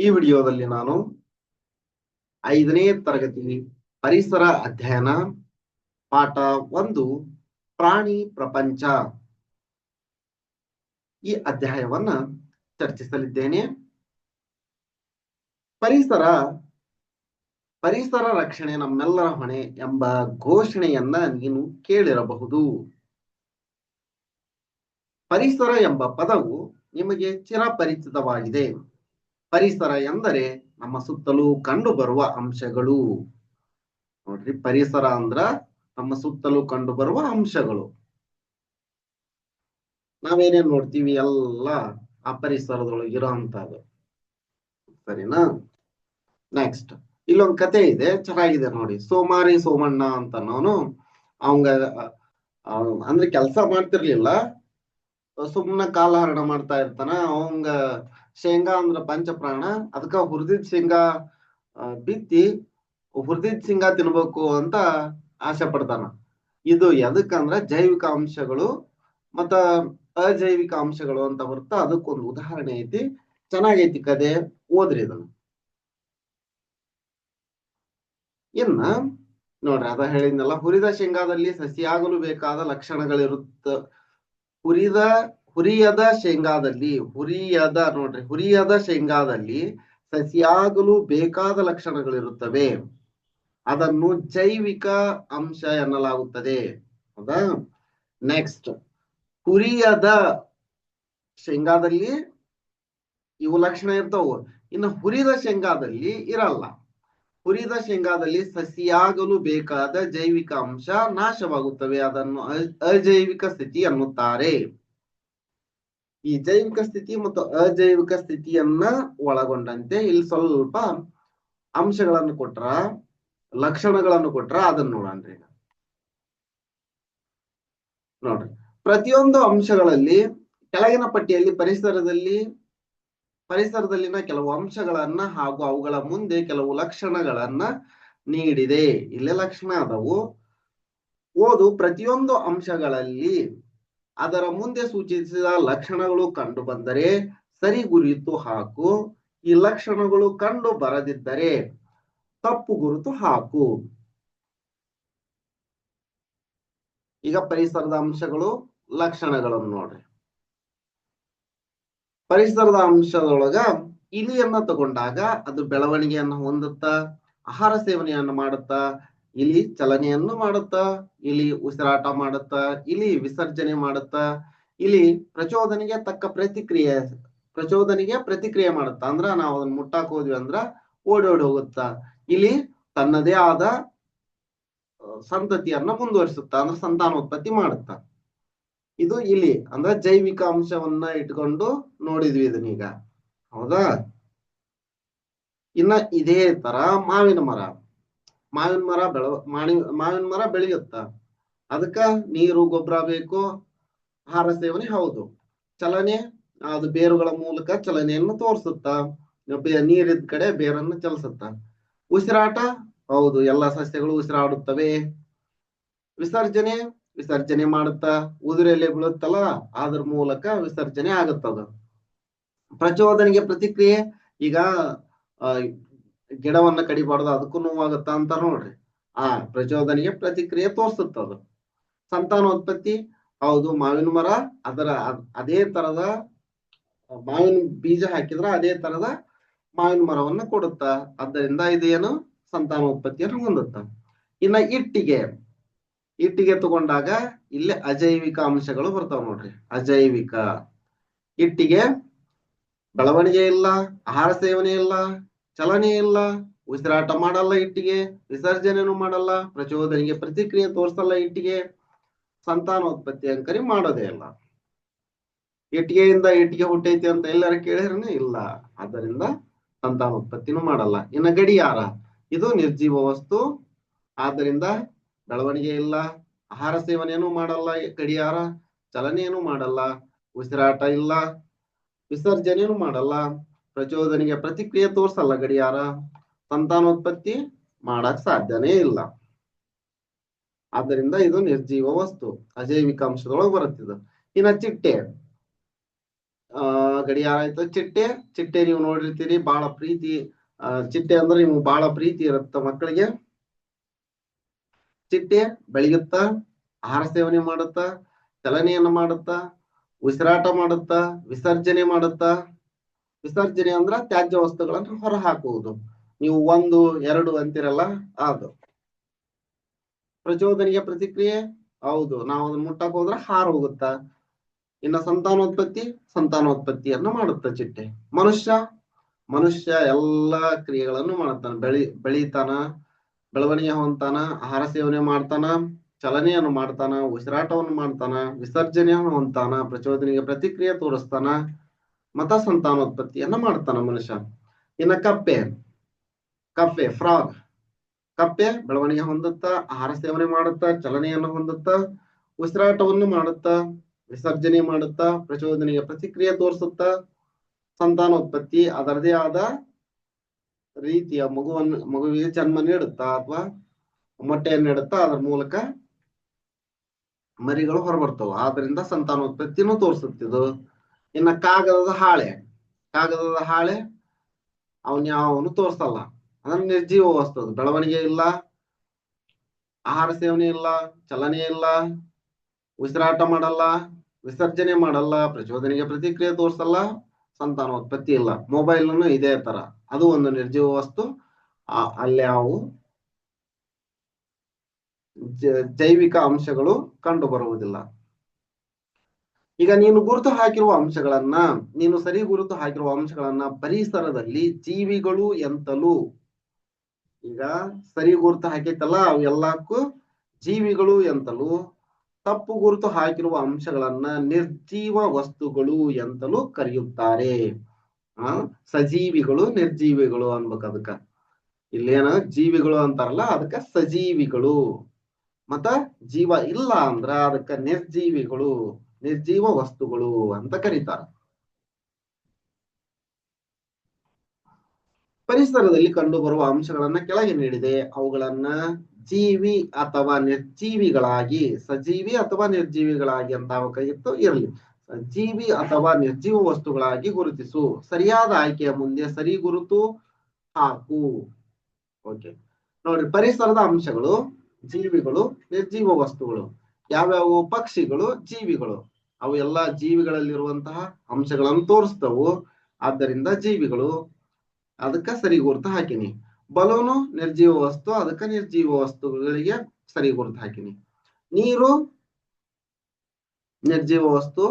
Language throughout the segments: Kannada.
ಈ ವಿಡಿಯೋದಲ್ಲಿ ನಾನು 5ನೇ ತರಗತಿ ಪರಿಸರ ಅಧ್ಯಯನ ಪಾಠ 1 ಪ್ರಾಣಿ ಪ್ರಪಂಚ ಈ ಅಧ್ಯಾಯವನ್ನ ಚರ್ಚಿಸಲಿದ್ದೇನೆ. ಪರಿಸರ ರಕ್ಷಣೆ ನಮ್ಮೆಲ್ಲರ ಹೊಣೆ ಎಂಬ ಘೋಷಣೆಯನ್ನ ನೀನು ಕೇಳಿರಬಹುದು. ಪರಿಸರ ಎಂಬ ಪದವು ನಿಮಗೆ ಚಿರಪರಿಚಿತವಾಗಿದೆ. ಪರಿಸರ ಎಂದರೆ ನಮ್ಮ ಸುತ್ತಲೂ ಕಂಡು ಬರುವ ಅಂಶಗಳು. ನೋಡ್ರಿ, ಪರಿಸರ ಅಂದ್ರ ನಮ್ಮ ಸುತ್ತಲೂ ಕಂಡು ಬರುವ ಅಂಶಗಳು. ನಾವೇನೇನ್ ನೋಡ್ತೀವಿ ಎಲ್ಲ ಆ ಪರಿಸರದೊಳಗೆ ಇರೋಂಥದ್ದು. ಸರಿನಾ? ನೆಕ್ಸ್ಟ್ ಇಲ್ಲೊಂದ್ ಕತೆ ಇದೆ, ಚೆನ್ನಾಗಿದೆ ನೋಡಿ. ಸೋಮಾರಿ ಸೋಮಣ್ಣ ಅಂತ ಅವಂಗ ಅಂದ್ರೆ ಕೆಲಸ ಮಾಡ್ತಿರ್ಲಿಲ್ಲ, ಸುಮ್ನ ಕಾಲಹರಣ ಮಾಡ್ತಾ ಇರ್ತಾನ. ಅವಂಗ ಶೇಂಗಾ ಅಂದ್ರ ಪಂಚಪ್ರಾಣ, ಅದಕ್ಕ ಹುರಿದಿದ್ ಶೇಂಗಾ ಬಿತ್ತಿ ಹುರಿದಿದ್ ಶೇಂಗಾ ತಿನ್ಬೇಕು ಅಂತ ಆಸೆ ಪಡ್ತಾನ. ಇದು ಎದಕ್ಕಂದ್ರ ಜೈವಿಕ ಅಂಶಗಳು ಮತ್ತ ಅಜೈವಿಕ ಅಂಶಗಳು ಅಂತ ಬರ್ತಾ ಅದಕ್ಕೊಂದು ಉದಾಹರಣೆ ಐತಿ. ಚೆನ್ನಾಗೈತಿ ಕದೆ, ಓದ್ರಿ ಇದನ್ನ. ಇನ್ನ ನೋಡ್ರಿ, ಅದ ಹೇಳಿದ್ನಲ್ಲ, ಹುರಿದ ಶೇಂಗಾದಲ್ಲಿ ಸಸಿಯಾಗಲು ಬೇಕಾದ ಲಕ್ಷಣಗಳಿರುತ್ತ. ಹುರಿಯದ ಶೇಂಗಾದಲ್ಲಿ ಸಸಿಯಾಗಲು ಬೇಕಾದ ಲಕ್ಷಣಗಳಿರುತ್ತವೆ. ಅದನ್ನು ಜೈವಿಕ ಅಂಶ ಎನ್ನಲಾಗುತ್ತದೆ. ಹೌದಾ? ನೆಕ್ಸ್ಟ್, ಹುರಿಯದ ಶೇಂಗಾದಲ್ಲಿ ಇವು ಲಕ್ಷಣ ಇರ್ತಾವ. ಇನ್ನು ಹುರಿದ ಶೇಂಗಾದಲ್ಲಿ ಇರಲ್ಲ. ಹುರಿದ ಶೇಂಗಾದಲ್ಲಿ ಸಸಿಯಾಗಲು ಬೇಕಾದ ಜೈವಿಕ ಅಂಶ ನಾಶವಾಗುತ್ತವೆ. ಅದನ್ನು ಅಜೈವಿಕ ಸ್ಥಿತಿ ಅನ್ನುತ್ತಾರೆ. ಈ ಜೈವಿಕ ಸ್ಥಿತಿ ಮತ್ತು ಅಜೈವಿಕ ಸ್ಥಿತಿಯನ್ನ ಒಳಗೊಂಡಂತೆ ಇಲ್ಲಿ ಸ್ವಲ್ಪ ಅಂಶಗಳನ್ನು ಕೊಟ್ರ, ಲಕ್ಷಣಗಳನ್ನು ಕೊಟ್ರ ಅದನ್ನ ನೋಡನ್ರಿ. ನೋಡ್ರಿ, ಪ್ರತಿಯೊಂದು ಅಂಶಗಳಲ್ಲಿ ಕೆಳಗಿನ ಪಟ್ಟಿಯಲ್ಲಿ ಪರಿಸರದಲ್ಲಿನ ಕೆಲವು ಅಂಶಗಳನ್ನ ಹಾಗೂ ಅವುಗಳ ಮುಂದೆ ಕೆಲವು ಲಕ್ಷಣಗಳನ್ನ ನೀಡಿದೆ. ಇಲ್ಲೇ ಲಕ್ಷಣ ಅದವು. ಓದು. ಪ್ರತಿಯೊಂದು ಅಂಶಗಳಲ್ಲಿ ಅದರ ಮುಂದೆ ಸೂಚಿಸಿದ ಲಕ್ಷಣಗಳು ಕಂಡು ಬಂದರೆ ಸರಿ ಗುರುತು ಹಾಕು. ಈ ಲಕ್ಷಣಗಳು ಕಂಡು ಬರದಿದ್ದರೆ ತಪ್ಪು ಗುರುತು ಹಾಕು. ಈಗ ಪರಿಸರದ ಅಂಶಗಳು, ಲಕ್ಷಣಗಳನ್ನು ನೋಡ್ರಿ. ಪರಿಸರದ ಅಂಶದೊಳಗ ಇಲಿಯನ್ನ ತಗೊಂಡಾಗ ಅದು ಬೆಳವಣಿಗೆಯನ್ನು ಹೊಂದುತ್ತ, ಆಹಾರ ಸೇವನೆಯನ್ನು ಮಾಡುತ್ತ, ಇಲಿ ಚಲನೆಯನ್ನು ಮಾಡುತ್ತ, ಇಲಿ ಉಸಿರಾಟ ಮಾಡುತ್ತ, ಇಲಿ ವಿಸರ್ಜನೆ ಮಾಡುತ್ತ, ಇಲಿ ಪ್ರಚೋದನೆಗೆ ಪ್ರತಿಕ್ರಿಯೆ ಮಾಡುತ್ತ. ಅಂದ್ರ ನಾವು ಅದನ್ನ ಮುಟ್ಟಾಕ್ ಹೋದ್ವಿ ಅಂದ್ರ ಓಡಿ ಹೋಗುತ್ತ. ಇಲಿ ತನ್ನದೇ ಆದ ಸಂತತಿಯನ್ನ ಮುಂದುವರಿಸುತ್ತ, ಅಂದ್ರೆ ಸಂತಾನೋತ್ಪತ್ತಿ ಮಾಡುತ್ತ. ಇದು ಇಲಿ ಅಂದ್ರೆ ಜೈವಿಕ ಅಂಶವನ್ನ ಇಟ್ಕೊಂಡು ನೋಡಿದ್ವಿ ಇದನ್ನೀಗ. ಹೌದಾ? ಇನ್ನ ಇದೇ ತರ ಮಾವಿನ ಮರ ಬೆಳೆಯುತ್ತ. ಅದಕ್ಕ ನೀರು, ಗೊಬ್ಬರ ಬೇಕು. ಆಹಾರ ಸೇವನೆ ಹೌದು. ಚಲನೆ, ಅದು ಬೇರುಗಳ ಮೂಲಕ ಚಲನೆಯನ್ನು ತೋರಿಸುತ್ತ. ನೀರಿದ್ದ ಕಡೆ ಬೇರನ್ನು ಚಲಿಸುತ್ತ. ಉಸಿರಾಟ ಹೌದು, ಎಲ್ಲಾ ಸಸ್ಯಗಳು ಉಸಿರಾಡುತ್ತವೆ. ವಿಸರ್ಜನೆ ಮಾಡುತ್ತ, ಉದುರೆಲೆ ಬೀಳುತ್ತಲ್ಲ, ಅದ್ರ ಮೂಲಕ ವಿಸರ್ಜನೆ ಆಗುತ್ತದ. ಪ್ರಚೋದನೆಗೆ ಪ್ರತಿಕ್ರಿಯೆ, ಈಗ ಗಿಡವನ್ನ ಕಡಿಬಾರ್ದು, ಅದಕ್ಕೂ ನೋವಾಗುತ್ತ ಅಂತ ನೋಡ್ರಿ. ಪ್ರಚೋದನೆಗೆ ಪ್ರತಿಕ್ರಿಯೆ ತೋರಿಸುತ್ತದು. ಸಂತಾನೋತ್ಪತ್ತಿ ಹೌದು, ಮಾವಿನ ಮರ ಅದೇ ತರದ ಮಾವಿನ ಬೀಜ ಹಾಕಿದ್ರ ಅದೇ ತರದ ಮಾವಿನ ಮರವನ್ನ ಕೊಡುತ್ತ. ಆದ್ದರಿಂದ ಇದೇನು ಸಂತಾನೋತ್ಪತ್ತಿಯನ್ನು ಹೊಂದುತ್ತ. ಇನ್ನ ಇಟ್ಟಿಗೆ ತಗೊಂಡಾಗ ಇಲ್ಲಿ ಅಜೈವಿಕ ಅಂಶಗಳು ಬರ್ತಾವ ನೋಡ್ರಿ. ಅಜೈವಿಕ ಇಟ್ಟಿಗೆ ಬೆಳವಣಿಗೆ ಇಲ್ಲ, ಆಹಾರ ಸೇವನೆ ಇಲ್ಲ, ಚಲನೆ ಇಲ್ಲ, ಉಸಿರಾಟ ಮಾಡಲ್ಲ ಇಟ್ಟಿಗೆ, ವಿಸರ್ಜನೆನೂ ಮಾಡಲ್ಲ, ಪ್ರಚೋದನೆಗೆ ಪ್ರತಿಕ್ರಿಯೆ ತೋರಿಸಲ್ಲ ಇಟ್ಟಿಗೆ, ಸಂತಾನೋತ್ಪತ್ತಿ ಅಂಕರಿ ಮಾಡೋದೇ ಇಲ್ಲ. ಇಟ್ಟಿಗೆಯಿಂದ ಇಟ್ಟಿಗೆ ಹುಟ್ಟೈತಿ ಅಂತ ಎಲ್ಲರೂ ಕೇಳಿರನೇ ಇಲ್ಲ. ಆದ್ದರಿಂದ ಸಂತಾನೋತ್ಪತ್ತಿನೂ ಮಾಡಲ್ಲ. ಇನ್ನು ಗಡಿಯಾರ, ಇದು ನಿರ್ಜೀವ ವಸ್ತು. ಆದ್ದರಿಂದ ಬೆಳವಣಿಗೆ ಇಲ್ಲ, ಆಹಾರ ಸೇವನೆಯನ್ನು ಮಾಡಲ್ಲ ಗಡಿಯಾರ, ಚಲನೆಯನ್ನು ಮಾಡಲ್ಲ, ಉಸಿರಾಟ ಇಲ್ಲ, ವಿಸರ್ಜನೆಯನ್ನು ಮಾಡಲ್ಲ, ಪ್ರಚೋದನೆಗೆ ಪ್ರತಿಕ್ರಿಯೆ ತೋರಿಸಲ್ಲ ಗಡಿಯಾರ, ಸಂತಾನೋತ್ಪತ್ತಿ ಮಾಡಕ್ ಸಾಧ್ಯನೇ ಇಲ್ಲ. ಆದ್ದರಿಂದ ಇದು ನಿರ್ಜೀವ ವಸ್ತು, ಅಜೈವಿಕ ಅಂಶದೊಳಗೆ ಬರುತ್ತಿದೆ. ಇನ್ನ ಗಡಿಯಾರ ಆಯ್ತು. ಚಿಟ್ಟೆ ಚಿಟ್ಟೆ ನೀವು ನೋಡಿರ್ತೀರಿ, ಬಹಳ ಪ್ರೀತಿ. ಚಿಟ್ಟೆ ಅಂದ್ರೆ ನಿಮ್ಗೆ ಬಹಳ ಪ್ರೀತಿ ಇರುತ್ತ ಮಕ್ಕಳಿಗೆ. ಚಿಟ್ಟೆ ಬೆಳೆಯುತ್ತ, ಆಹಾರ ಸೇವನೆ ಮಾಡುತ್ತ, ಚಲನೆಯನ್ನು ಮಾಡುತ್ತ, ಉಸಿರಾಟ ಮಾಡುತ್ತ, ವಿಸರ್ಜನೆ ಮಾಡುತ್ತ. ವಿಸರ್ಜನೆ ಅಂದ್ರ ತ್ಯಾಜ್ಯ ವಸ್ತುಗಳನ್ನು ಹೊರ ಹಾಕುವುದು. ನೀವು 1, 2 ಅಂತಿರಲ್ಲ ಅದು. ಪ್ರಚೋದನೆಗೆ ಪ್ರತಿಕ್ರಿಯೆ, ಹೌದು, ನಾವು ಅದನ್ನ ಮುಟ್ಟಕ್ ಹೋದ್ರೆ ಹಾರ ಹೋಗುತ್ತ. ಇನ್ನ ಸಂತಾನೋತ್ಪತ್ತಿಯನ್ನು ಮಾಡುತ್ತ ಚಿಟ್ಟೆ. ಮನುಷ್ಯ ಎಲ್ಲಾ ಕ್ರಿಯೆಗಳನ್ನು ಮಾಡ್ತಾನ. ಬೆಳಿತಾನ, ಬೆಳವಣಿಗೆ ಹೊಂತಾನ, ಆಹಾರ ಸೇವನೆ ಮಾಡ್ತಾನ, ಚಲನೆಯನ್ನು ಮಾಡ್ತಾನ, ಉಸಿರಾಟವನ್ನು ಮಾಡ್ತಾನ, ವಿಸರ್ಜನೆಯನ್ನು ಹೊಂತಾನ, ಪ್ರಚೋದನೆಗೆ ಪ್ರತಿಕ್ರಿಯೆ ತೋರಿಸ್ತಾನ, ಮತ ಸಂತಾನೋತ್ಪತ್ತಿಯನ್ನ ಮಾಡ್ತಾನ ಮನುಷ್ಯ. ಇನ್ನ ಕಪ್ಪೆ ಫ್ರಾಗ್. ಕಪ್ಪೆ ಬೆಳವಣಿಗೆ ಹೊಂದುತ್ತ, ಆಹಾರ ಸೇವನೆ ಮಾಡುತ್ತ, ಚಲನೆಯನ್ನು ಹೊಂದುತ್ತ, ಉಸಿರಾಟವನ್ನು ಮಾಡುತ್ತ, ವಿಸರ್ಜನೆ ಮಾಡುತ್ತ, ಪ್ರಚೋದನೆಗೆ ಪ್ರತಿಕ್ರಿಯೆ ತೋರಿಸುತ್ತ, ಸಂತಾನೋತ್ಪತ್ತಿ ಅದರದೇ ಆದ ರೀತಿಯ ಮಗುವಿಗೆ ಜನ್ಮ ನೀಡುತ್ತಾ ಅಥವಾ ಮೊಟ್ಟೆಯನ್ನು ನೀಡುತ್ತಾ, ಅದರ ಮೂಲಕ ಮರಿಗಳು ಹೊರಬರ್ತವು. ಆದ್ರಿಂದ ಸಂತಾನೋತ್ಪತ್ತಿನೂ ತೋರಿಸುತ್ತಿದ್ದು. ಇನ್ನ ಕಾಗದದ ಹಾಳೆ ಯಾವನು ತೋರಿಸಲ್ಲ. ಅಂದ್ರೆ ನಿರ್ಜೀವ ವಸ್ತು. ಬೆಳವಣಿಗೆ ಇಲ್ಲ, ಆಹಾರ ಸೇವನೆ ಇಲ್ಲ, ಚಲನೆ ಇಲ್ಲ, ಉಸಿರಾಟ ಮಾಡಲ್ಲ, ವಿಸರ್ಜನೆ ಮಾಡಲ್ಲ, ಪ್ರಚೋದನೆಗೆ ಪ್ರತಿಕ್ರಿಯೆ ತೋರಿಸಲ್ಲ, ಸಂತಾನೋತ್ಪತ್ತಿ ಇಲ್ಲ. ಮೊಬೈಲ್ನು ಇದೇ ತರ, ಅದು ಒಂದು ನಿರ್ಜೀವ ವಸ್ತು. ಅಲ್ಲಿ ಅವು ಜೈವಿಕ ಅಂಶಗಳು ಕಂಡು ಬರುವುದಿಲ್ಲ. ಈಗ ನೀನು ಸರಿ ಗುರುತು ಹಾಕಿರುವ ಅಂಶಗಳನ್ನ ಪರಿಸರದಲ್ಲಿ ಜೀವಿಗಳು ಎಂತಲೂ, ಈಗ ಸರಿ ಗುರುತು ಹಾಕೈತಲ್ಲ ಅವು ಎಲ್ಲಕ್ಕೂ ಜೀವಿಗಳು ಎಂತಲೂ, ತಪ್ಪು ಗುರುತು ಹಾಕಿರುವ ಅಂಶಗಳನ್ನ ನಿರ್ಜೀವ ವಸ್ತುಗಳು ಎಂತಲೂ ಕರೆಯುತ್ತಾರೆ. ಸಜೀವಿಗಳು, ನಿರ್ಜೀವಿಗಳು ಅನ್ಬೇಕು ಅದಕ್ಕ. ಇಲ್ಲೇನ ಜೀವಿಗಳು ಅಂತಾರಲ್ಲ, ಅದಕ್ಕ ಸಜೀವಿಗಳು. ಮತ್ತ ಜೀವ ಇಲ್ಲ ಅಂದ್ರ ಅದಕ್ಕ ನಿರ್ಜೀವಿಗಳು, ನಿರ್ಜೀವ ವಸ್ತುಗಳು ಅಂತ ಕರೀತಾರ. ಪರಿಸರದಲ್ಲಿ ಕಂಡುಬರುವ ಅಂಶಗಳನ್ನ ಕೆಳಗೆ ನೀಡಿದೆ. ಅವುಗಳನ್ನ ಜೀವಿ ಅಥವಾ ನಿರ್ಜೀವಿಗಳಾಗಿ, ಸಜೀವಿ ಅಥವಾ ನಿರ್ಜೀವಿಗಳಾಗಿ ಅಂತ ಅವಕಾಗಿತ್ತು, ಇರಲಿ. ಜೀವಿ ಅಥವಾ ನಿರ್ಜೀವ ವಸ್ತುಗಳಾಗಿ ಗುರುತಿಸು. ಸರಿಯಾದ ಆಯ್ಕೆಯ ಮುಂದೆ ಸರಿ ಗುರುತು ಹಾಕು. ಓಕೆ, ನೋಡ್ರಿ, ಪರಿಸರದ ಅಂಶಗಳು ಜೀವಿಗಳು, ನಿರ್ಜೀವ ವಸ್ತುಗಳು ಯಾವ್ಯಾವು? ಪಕ್ಷಿಗಳು ಜೀವಿಗಳು. ಅವು ಎಲ್ಲಾ ಜೀವಿಗಳಲ್ಲಿರುವಂತಹ ಅಂಶಗಳನ್ನು ತೋರಿಸ್ತವು. ಆದ್ದರಿಂದ ಜೀವಿಗಳು, ಅದಕ್ಕ ಸರಿ ಗುರುತು ಹಾಕಿನಿ. ಬಲೂನು ನಿರ್ಜೀವ ವಸ್ತು, ಅದಕ್ಕ ನಿರ್ಜೀವ ವಸ್ತುಗಳಿಗೆ ಸರಿ ಗುರುತು ಹಾಕಿನಿ. ನೀರು ನಿರ್ಜೀವ ವಸ್ತು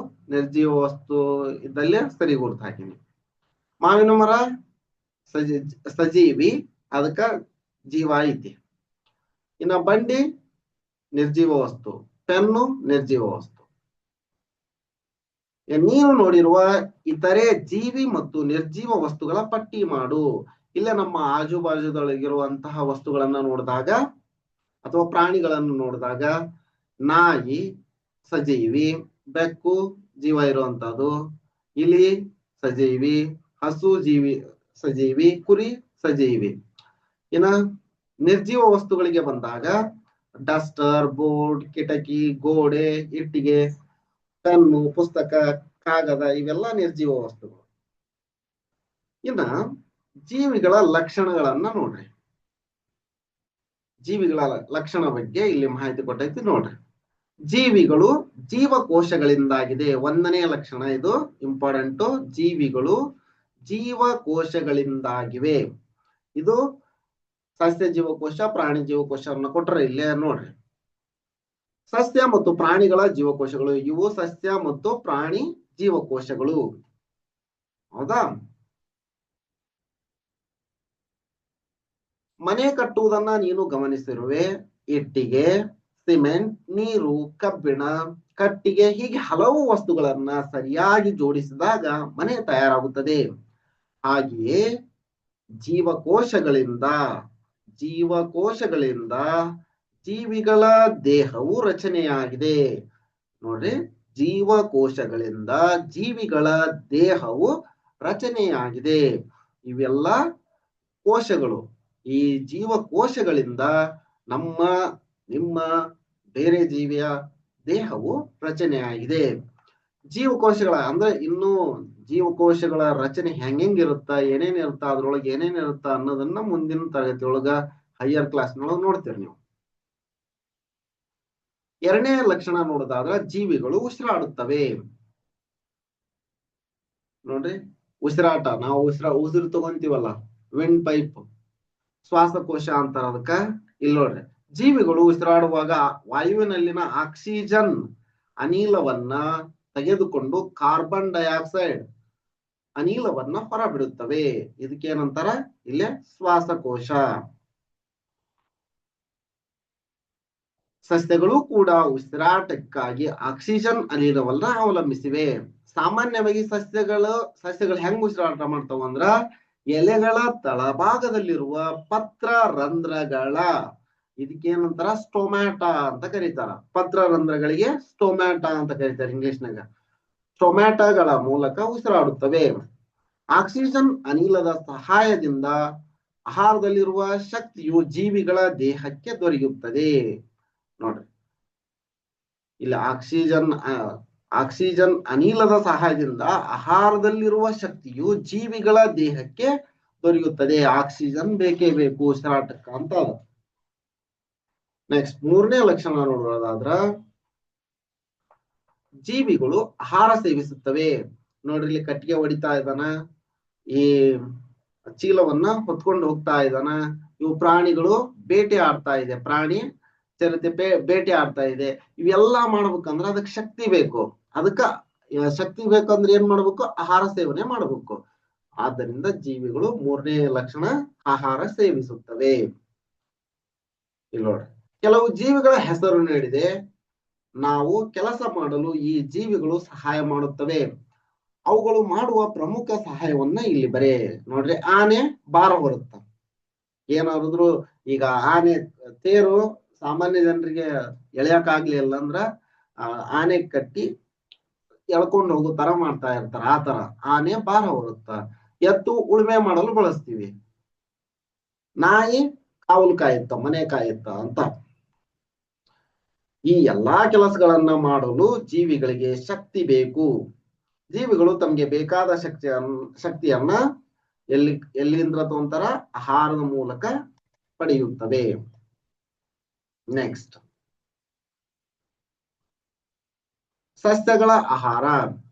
ಇದ್ದಲ್ಲೇ ಸರಿ ಗುರುತು ಹಾಕಿನಿ. ಮಾವಿನ ಮರ ಸಜೀವಿ, ಅದಕ್ಕ ಜೀವ ಐತಿ. ಇನ್ನ ಬಂಡಿ ನಿರ್ಜೀವ ವಸ್ತು, ಪೆನ್ನು ನಿರ್ಜೀವ ವಸ್ತು. ನೀನು ನೋಡಿರುವ ಇತರೆ ಜೀವಿ ಮತ್ತು ನಿರ್ಜೀವ ವಸ್ತುಗಳ ಪಟ್ಟಿ ಮಾಡು. ಇಲ್ಲೇ ನಮ್ಮ ಆಜುಬಾಜುದೊಳಗಿರುವಂತಹ ವಸ್ತುಗಳನ್ನ ನೋಡಿದಾಗ ಅಥವಾ ಪ್ರಾಣಿಗಳನ್ನು ನೋಡಿದಾಗ, ನಾಯಿ ಸಜೀವಿ, ಬೆಕ್ಕು ಜೀವ ಇರುವಂತಹದ್ದು, ಇಲಿ ಸಜೀವಿ, ಹಸು ಸಜೀವಿ, ಕುರಿ ಸಜೀವಿ. ಇನ್ನ ನಿರ್ಜೀವ ವಸ್ತುಗಳಿಗೆ ಬಂದಾಗ ಡಸ್ಟರ್, ಬೋರ್ಡ್, ಕಿಟಕಿ, ಗೋಡೆ, ಇಟ್ಟಿಗೆ, ಪೆನ್ನು, ಪುಸ್ತಕ, ಕಾಗದ ಇವೆಲ್ಲ ನಿರ್ಜೀವ ವಸ್ತುಗಳು. ಇನ್ನ ಜೀವಿಗಳ ಲಕ್ಷಣಗಳನ್ನ ನೋಡ್ರಿ. ಜೀವಿಗಳ ಲಕ್ಷಣ ಬಗ್ಗೆ ಇಲ್ಲಿ ಮಾಹಿತಿ ಕೊಟ್ಟೈತಿ ನೋಡ್ರಿ. ಜೀವಿಗಳು ಜೀವಕೋಶಗಳಿಂದಾಗಿದೆ. 1ನೇ ಲಕ್ಷಣ ಇದು ಇಂಪಾರ್ಟೆಂಟ್. ಜೀವಿಗಳು ಜೀವಕೋಶಗಳಿಂದಾಗಿವೆ. ಇದು ಸಸ್ಯ ಜೀವಕೋಶ, ಪ್ರಾಣಿ ಜೀವಕೋಶವನ್ನು ಕೊಟ್ಟರೆ ಇಲ್ಲೇ ನೋಡ್ರಿ. ಸಸ್ಯ ಮತ್ತು ಪ್ರಾಣಿಗಳ ಜೀವಕೋಶಗಳು, ಇವು ಸಸ್ಯ ಮತ್ತು ಪ್ರಾಣಿ ಜೀವಕೋಶಗಳು. ಹೌದಾ? ಮನೆ ಕಟ್ಟುವುದನ್ನ ನೀನು ಗಮನಿಸಿರುವೆ. ಇಟ್ಟಿಗೆ, ಸಿಮೆಂಟ್, ನೀರು, ಕಬ್ಬಿಣ, ಕಟ್ಟಿಗೆ ಹೀಗೆ ಹಲವು ವಸ್ತುಗಳನ್ನ ಸರಿಯಾಗಿ ಜೋಡಿಸಿದಾಗ ಮನೆ ತಯಾರಾಗುತ್ತದೆ. ಹಾಗೆಯೇ ಜೀವಕೋಶಗಳಿಂದ ಜೀವಿಗಳ ದೇಹವು ರಚನೆಯಾಗಿದೆ. ನೋಡ್ರಿ, ಜೀವಕೋಶಗಳಿಂದ ಜೀವಿಗಳ ದೇಹವು ರಚನೆಯಾಗಿದೆ. ಇವೆಲ್ಲ ಕೋಶಗಳು. ಈ ಜೀವಕೋಶಗಳಿಂದ ನಿಮ್ಮ ಬೇರೆ ಜೀವಿಯ ದೇಹವು ರಚನೆಯಾಗಿದೆ. ಜೀವಕೋಶಗಳ ಅಂದ್ರೆ ಇನ್ನು ಜೀವಕೋಶಗಳ ರಚನೆ ಹೆಂಗಿರುತ್ತ, ಏನೇನಿರುತ್ತ, ಅದ್ರೊಳಗೆ ಏನೇನಿರುತ್ತ ಅನ್ನೋದನ್ನ ಮುಂದಿನ ತರಗತಿ ಒಳಗ ಹೈಯರ್ ಕ್ಲಾಸ್ನೊಳಗೆ ನೋಡ್ತೀರಿ ನೀವು. ಎರಡನೇ ಲಕ್ಷಣ ನೋಡೋದಾದ್ರ ಜೀವಿಗಳು ಉಸಿರಾಡುತ್ತವೆ. ನೋಡ್ರಿ, ಉಸಿರಾಟ, ನಾವು ಉಸಿರು ತಗೊಂತೀವಲ್ಲ, ವಿಂಡ್ ಪೈಪ್, ಶ್ವಾಸಕೋಶ ಅಂತಾರ ಅದಕ್ಕ. ಇಲ್ಲಿ ನೋಡ್ರಿ, ಜೀವಿಗಳು ಉಸಿರಾಡುವಾಗ ವಾಯುವಿನಲ್ಲಿನ ಆಕ್ಸಿಜನ್ ಅನಿಲವನ್ನ ತೆಗೆದುಕೊಂಡು ಕಾರ್ಬನ್ ಡೈಆಕ್ಸೈಡ್ ಅನಿಲವನ್ನ ಹೊರಬಿಡುತ್ತವೆ. ಇದಕ್ಕೇನಂತಾರ ಇಲ್ಲೇ ಶ್ವಾಸಕೋಶ. ಸಸ್ಯಗಳು ಕೂಡ ಉಸಿರಾಟಕ್ಕಾಗಿ ಆಕ್ಸಿಜನ್ ಅನಿಲವನ್ನ ಅವಲಂಬಿಸಿವೆ. ಸಾಮಾನ್ಯವಾಗಿ ಸಸ್ಯಗಳು ಹೆಂಗ್ ಉಸಿರಾಟ ಮಾಡ್ತಾವ ಅಂದ್ರ ಎಲೆಗಳ ತಳಭಾಗದಲ್ಲಿರುವ ಪತ್ರ ರಂಧ್ರಗಳ, ಇದಕ್ಕೇನಂತಾರ ಸ್ಟೊಮ್ಯಾಟಾ ಅಂತ ಕರೀತಾರ. ಪತ್ರ ರಂಧ್ರಗಳಿಗೆ ಸ್ಟೊಮ್ಯಾಟಾ ಅಂತ ಕರೀತಾರೆ ಇಂಗ್ಲಿಷ್ನಾಗ. ಸ್ಟೊಮ್ಯಾಟಾಗಳ ಮೂಲಕ ಉಸಿರಾಡುತ್ತವೆ. ಆಕ್ಸಿಜನ್ ಅನಿಲದ ಸಹಾಯದಿಂದ ಆಹಾರದಲ್ಲಿರುವ ಶಕ್ತಿಯು ಜೀವಿಗಳ ದೇಹಕ್ಕೆ ದೊರೆಯುತ್ತದೆ. ನೋಡ್ರಿ, ಇಲ್ಲಿ ಆಕ್ಸಿಜನ್ ಅನಿಲದ ಸಹಾಯದಿಂದ ಆಹಾರದಲ್ಲಿರುವ ಶಕ್ತಿಯು ಜೀವಿಗಳ ದೇಹಕ್ಕೆ ದೊರೆಯುತ್ತದೆ. ಆಕ್ಸಿಜನ್ ಬೇಕೇ ಬೇಕು ಉಸಿರಾಟಕ್ಕ ಅಂತ. ನೆಕ್ಸ್ಟ್ ಮೂರನೇ ಲಕ್ಷಣ ನೋಡೋದಾದ್ರ ಜೀವಿಗಳು ಆಹಾರ ಸೇವಿಸುತ್ತವೆ. ನೋಡ್ರಿ, ಇಲ್ಲಿ ಕಟ್ಟಿಗೆ ಹೊಡಿತಾ ಇದ್ದಾನ, ಈ ಚೀಲವನ್ನ ಹೊತ್ಕೊಂಡು ಹೋಗ್ತಾ ಇದ್ದಾನ. ಇವು ಪ್ರಾಣಿಗಳು ಬೇಟೆ ಆಡ್ತಾ ಇದೆ, ಪ್ರಾಣಿ ಚಿರತೆ ಬೇಟೆ ಆಡ್ತಾ ಇದೆ. ಇವೆಲ್ಲಾ ಮಾಡ್ಬೇಕಂದ್ರ ಅದಕ್ಕೆ ಶಕ್ತಿ ಬೇಕು. ಅದಕ್ಕ ಶಕ್ತಿ ಬೇಕಂದ್ರೆ ಏನ್ ಮಾಡ್ಬೇಕು? ಆಹಾರ ಸೇವನೆ ಮಾಡ್ಬೇಕು. ಆದ್ದರಿಂದ ಜೀವಿಗಳು ಮೂರನೇ ಲಕ್ಷಣ ಆಹಾರ ಸೇವಿಸುತ್ತವೆ. ಇಲ್ಲಿ ನೋಡ್ರಿ, ಕೆಲವು ಜೀವಿಗಳ ಹೆಸರು ನೀಡಿದೆ. ನಾವು ಕೆಲಸ ಮಾಡಲು ಈ ಜೀವಿಗಳು ಸಹಾಯ ಮಾಡುತ್ತವೆ. ಅವುಗಳು ಮಾಡುವ ಪ್ರಮುಖ ಸಹಾಯವನ್ನ ಇಲ್ಲಿ ಬರೇ. ನೋಡ್ರಿ, ಆನೆ ಭಾರ ಹೊರುತ್ತ. ಏನಾದ್ರು ಈಗ ಆನೆ ತೇರು ಸಾಮಾನ್ಯ ಜನರಿಗೆ ಎಳೆಯಕ್ಕಾಗ್ಲಿಲ್ಲ ಅಂದ್ರ ಆನೆ ಕಟ್ಟಿ ಎಳ್ಕೊಂಡು ಹೋಗೋ ತರ ಮಾಡ್ತಾ ಇರ್ತಾರ. ಆ ತರ ಆನೆ ಭಾರ ಹೊರುತ್ತ. ಎತ್ತು ಉಳುಮೆ ಮಾಡಲು ಬಳಸ್ತೀವಿ. ನಾಯಿ ಕಾವಲು ಕಾಯುತ್ತ, ಮನೆ ಕಾಯುತ್ತ ಅಂತ. ಈ ಎಲ್ಲಾ ಕೆಲಸಗಳನ್ನ ಮಾಡಲು ಜೀವಿಗಳಿಗೆ ಶಕ್ತಿ ಬೇಕು. ಜೀವಿಗಳು ತಮಗೆ ಬೇಕಾದ ಶಕ್ತಿಯನ್ನ ಎಲ್ಲಿಂದ ತಗೊಂತಾರ? ಆಹಾರದ ಮೂಲಕ ಪಡೆಯುತ್ತವೆ. ನೆಕ್ಸ್ಟ್, ಸಸ್ಯಗಳ ಆಹಾರ.